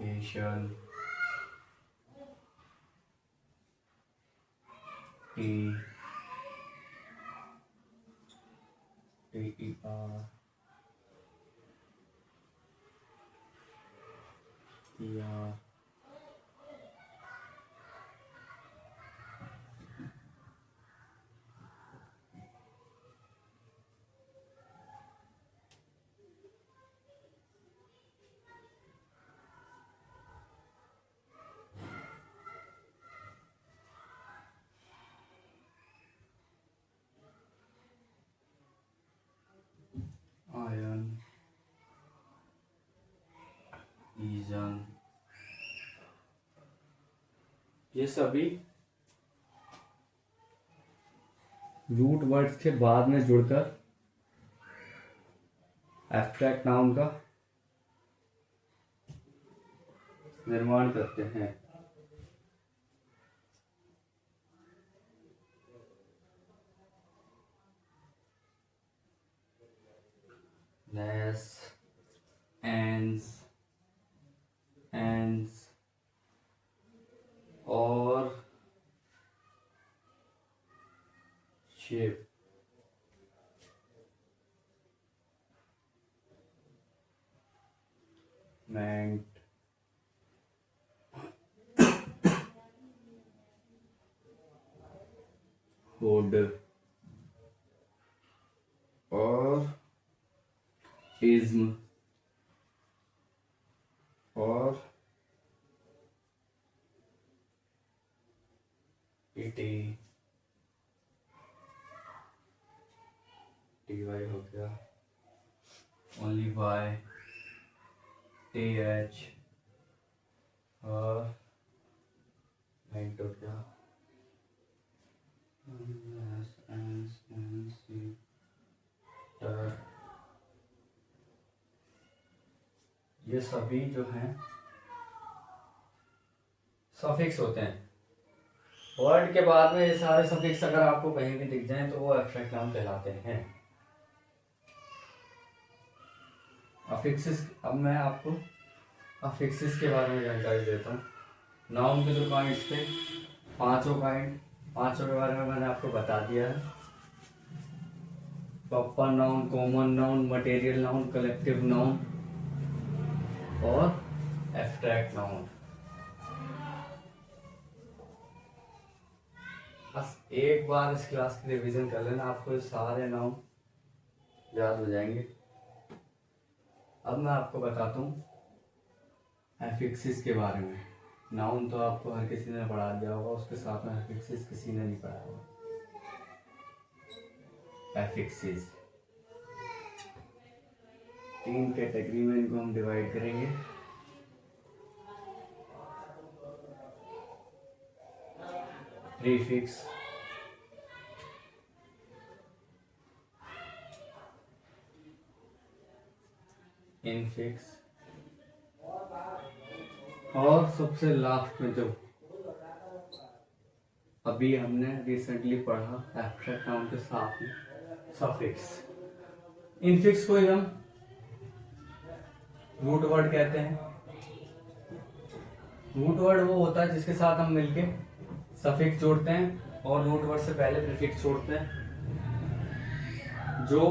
Asian, T T R, T R, ion, ईजन, ये सभी रूट वर्ड्स के बाद में जुड़कर एब्स्ट्रैक्ट नाउन का निर्माण करते हैं। लेस, एंस, एंस और शेप। meant, hood और ism और टी वाई हो गया, ओनली वाई, टी एच और मेंट हो गया, एस एन सी, ये सभी जो हैं सफिक्स होते हैं। वर्ड के बाद में ये सारे सफिक्स अगर आपको कहीं भी दिख जाएं तो वो एब्स्ट्रैक्ट नाउन कहलाते हैं। अफिक्सिस, अब मैं आपको अफिक्सिस के बारे में जानकारी देता हूँ। नाउन के जो काइंड्स थे, पांचों के बारे में मैंने आपको बता दिया है। Proper noun, common noun, material noun, collective noun और एब्स्ट्रैक्ट नाउन। बस एक बार इस क्लास की रिवीजन कर लेना, आपको ये सारे नाउन याद हो जाएंगे। अब मैं आपको बताता हूँ एफिक्सिस के बारे में। नाउन तो आपको हर किसी ने पढ़ा दिया होगा, उसके साथ में एफिक्सिस किसी ने नहीं पढ़ाया होगा। एफिक्सिस 3 कैटेगरी में इनको हम डिवाइड करेंगे। प्रीफिक्स, इनफिक्स और सबसे लास्ट में जो अभी हमने रिसेंटली पढ़ा एब्स्ट्रैक्ट नाउन के साथ में सफिक्स। इनफिक्स को ही हम रूट वर्ड कहते हैं। रूट वर्ड वो होता है जिसके साथ हम मिलके सफिक्स जोड़ते हैं और रूट वर्ड से पहले प्रीफिक्स जोड़ते हैं। जो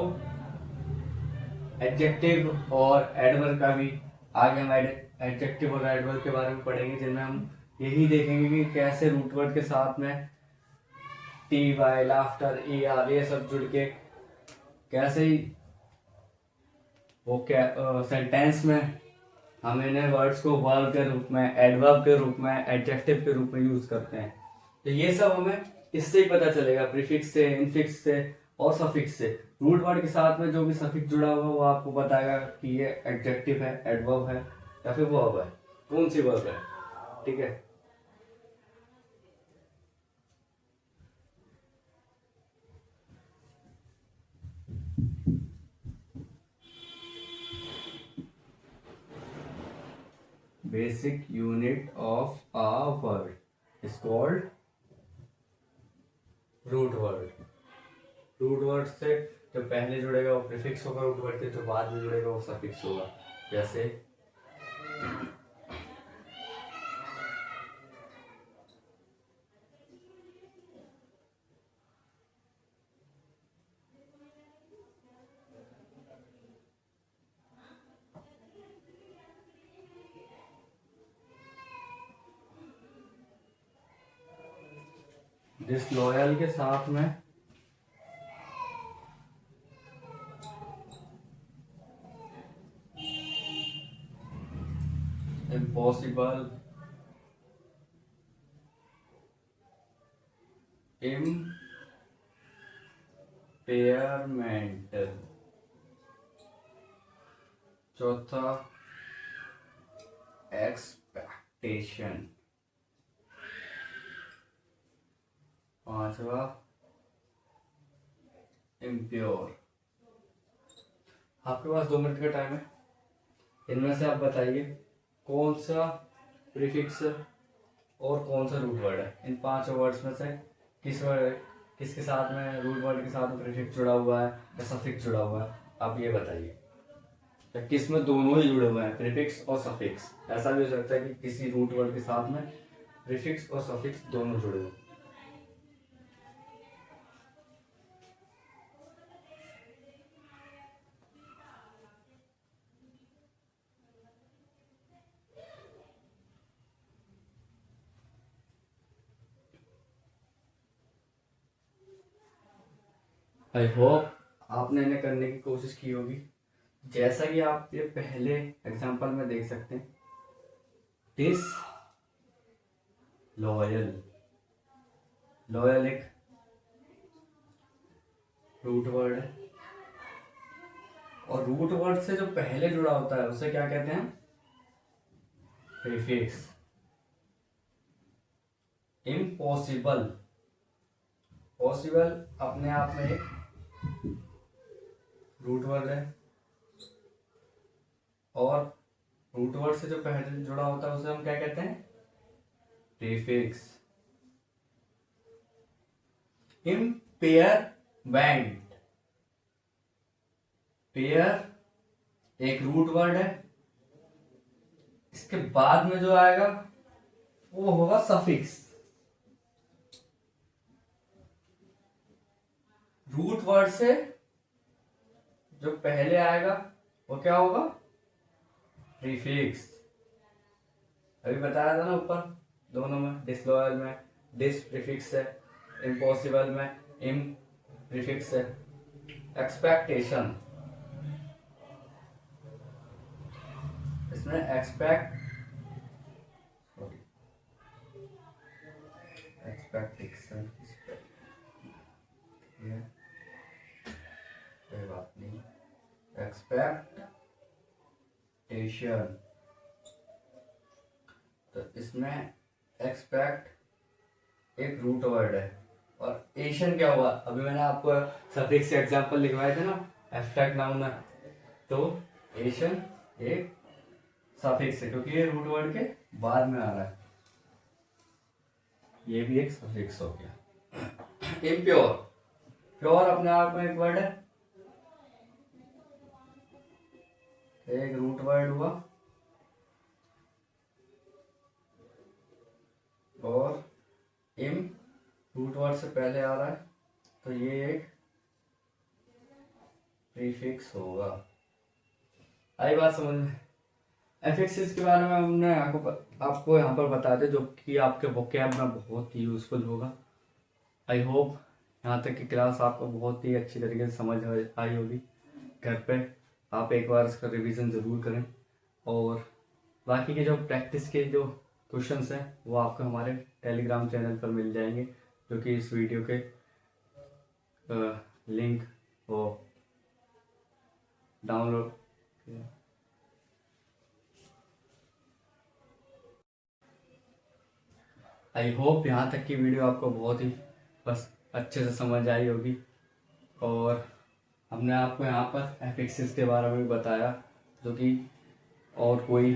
एडजेक्टिव और एडवर्ब का भी आगे हम एडजेक्टिव और एडवर्ब के बारे में पढ़ेंगे, जिनमें हम यही देखेंगे कि कैसे रूट वर्ड के साथ में T Y, laughter, E R ये सब जुड़ के कैसे ही वो क्या सेंटेंस में हम इन्हें वर्ड्स को वर्ब के रूप में, एडवर्ब के रूप में, एडजेक्टिव के रूप में यूज करते हैं। तो ये सब हमें इससे ही पता चलेगा, प्रीफिक्स से, इनफिक्स से और सफिक्स से। रूट वर्ड के साथ में जो भी सफिक्स जुड़ा हुआ वो आपको बताएगा कि ये एडजेक्टिव है, एडवर्ब है या फिर वर्ब है, कौन सी वर्ब है। ठीक है, basic unit of a word is called root word. Root word से जो पहले जुड़ेगा वो प्रीफिक्स होगा, रूट वर्ड के जो बाद में जुड़ेगा वो सफिक्स होगा। जैसे डिसलॉयल के साथ में इम्पॉसिबल, इम्पेयरमेंटल, चौथा एक्सपेक्टेशन, पांचवा इम्प्योर। आपके पास 2 मिनट का टाइम है, इनमें से आप बताइए कौन सा प्रीफिक्स और कौन सा रूट वर्ड है। इन 5 वर्ड्स में से किसके साथ में, रूट वर्ड के साथ में प्रीफिक्स जुड़ा हुआ है या सफिक्स जुड़ा हुआ है, आप ये बताइए। या किस में दोनों ही जुड़े हुए हैं, प्रीफिक्स और सफिक्स। ऐसा भी हो सकता है कि किसी रूट वर्ड के साथ में प्रीफिक्स और सफिक्स दोनों जुड़े हुए। आई होप आपने इन्हें करने की कोशिश की होगी। जैसा कि आप ये पहले एग्जांपल में देख सकते हैं, डिस लॉयल, लॉयल एक रूट वर्ड है और रूट वर्ड से जो पहले जुड़ा होता है उसे क्या कहते हैं, प्रीफिक्स। इम्पॉसिबल, पॉसिबल अपने आप में एक रूट वर्ड है और रूट वर्ड से जो पहले जुड़ा होता है उसे हम क्या कहते हैं? प्रीफिक्स। इम्पेयरमेंट, पेयर एक रूट वर्ड है, इसके बाद में जो आएगा वो होगा सफिक्स। रूट वर्ड से जो पहले आएगा वो क्या होगा? प्रीफिक्स। अभी बताया था ना ऊपर, दोनों में, डिसलॉयल में डिस प्रीफिक्स है, इम्पॉसिबल में इम प्रीफिक्स है। एक्सपेक्टेशन, इसमें एक्सपेक्टेक्शन, कोई बात नहीं, एक्सपेक्टेशन। तो इसमें एक्सपेक्ट एक रूट वर्ड है, और एशन क्या हुआ? अभी मैंने आपको सफिक्स से एग्जांपल लिखवाए थे ना, एब्स्ट्रैक्ट नाउन है, तो एशन एक सफिक्स है क्योंकि ये रूट वर्ड के बाद में आ रहा है, ये भी एक सफिक्स हो गया। इम्प्योर, प्योर अपने आप में एक वर्ड है, एक रूट वर्ड हुआ, और इम रूट वर्ड से पहले आ रहा है तो ये एक प्रीफिक्स होगा। आई बात समझ में? एफिक्सिस के बारे में हमने आपको यहाँ पर बता दें, जो कि आपके वोकैब में बहुत ही यूजफुल होगा। आई होप यहाँ तक की क्लास आपको बहुत ही अच्छी तरीके से समझ आई होगी। घर पे आप एक बार इसका रिवीजन ज़रूर करें, और बाकी के जो प्रैक्टिस के जो क्वेश्चंस हैं वो आपको हमारे टेलीग्राम चैनल पर मिल जाएंगे, जो कि इस वीडियो के लिंक वो डाउनलोड। आई होप यहाँ तक की वीडियो आपको बहुत ही बस अच्छे से समझ आई होगी, और हमने आपको यहाँ पर एफिक्सिस के बारे में भी बताया, जो कि और कोई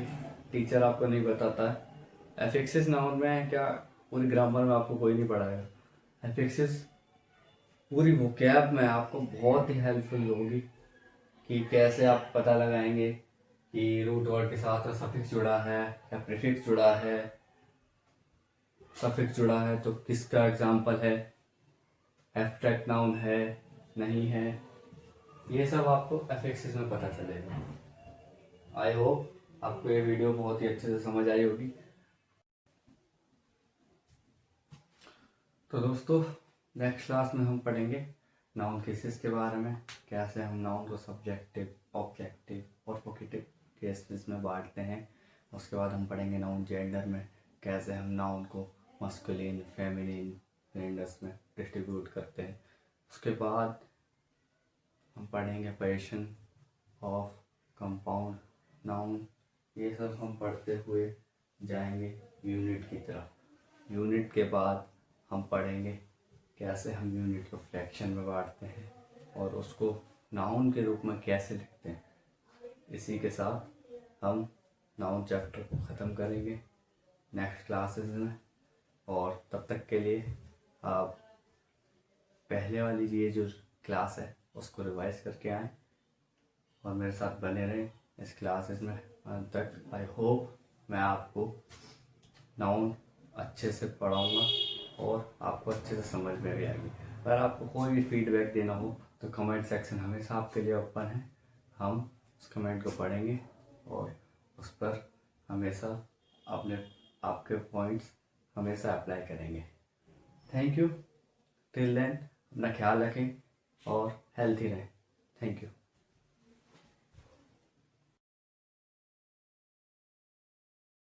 टीचर आपको नहीं बताता है। एफिक्सिस नाउन में क्या पूरी ग्रामर में आपको कोई नहीं पढ़ाएगा। एफिक्सिस पूरी वोकैब में आपको बहुत ही हेल्पफुल होगी कि कैसे आप पता लगाएंगे कि रूट वर्ड के साथ सफिक्स जुड़ा है या प्रीफिक्स जुड़ा है। सफिक्स जुड़ा है तो किसका एग्जाम्पल है, एब्स्ट्रैक्ट नाउन है नहीं है, ये सब आपको एफिक्सिस में पता चलेगा। आई होप आपको ये वीडियो बहुत ही अच्छे से समझ आई होगी। तो दोस्तों, नेक्स्ट क्लास में हम पढ़ेंगे नाउन केसेस के बारे में, कैसे हम नाउन को सब्जेक्टिव, ऑब्जेक्टिव और वोकेटिव केसेस में बांटते हैं। उसके बाद हम पढ़ेंगे नाउन जेंडर में, कैसे हम नाउन को मस्कुलिन, फेमिनिन जेंडर्स में डिस्ट्रीब्यूट करते हैं। उसके बाद हम पढ़ेंगे पोजीशन ऑफ कंपाउंड नाउन। ये सब हम पढ़ते हुए जाएंगे यूनिट की तरफ। यूनिट के बाद हम पढ़ेंगे कैसे हम यूनिट को फ्रैक्शन में बांटते हैं और उसको नाउन के रूप में कैसे लिखते हैं। इसी के साथ हम नाउन चैप्टर को ख़त्म करेंगे नेक्स्ट क्लासेस में, और तब तक के लिए आप पहले वाली ये जो क्लास है उसको रिवाइज करके आएँ और मेरे साथ बने रहें इस क्लासेस में अंत तक। आई होप मैं आपको नाउन अच्छे से पढ़ाऊँगा और आपको अच्छे से समझ में भी आएगी। अगर आपको कोई भी फीडबैक देना हो तो कमेंट सेक्शन हमेशा आपके लिए ओपन है। हम उस कमेंट को पढ़ेंगे और उस पर हमेशा आपके पॉइंट्स हमेशा अप्लाई करेंगे। Thank you. टिल देन अपना ख्याल रखें और हेल्थी रहें। Thank you.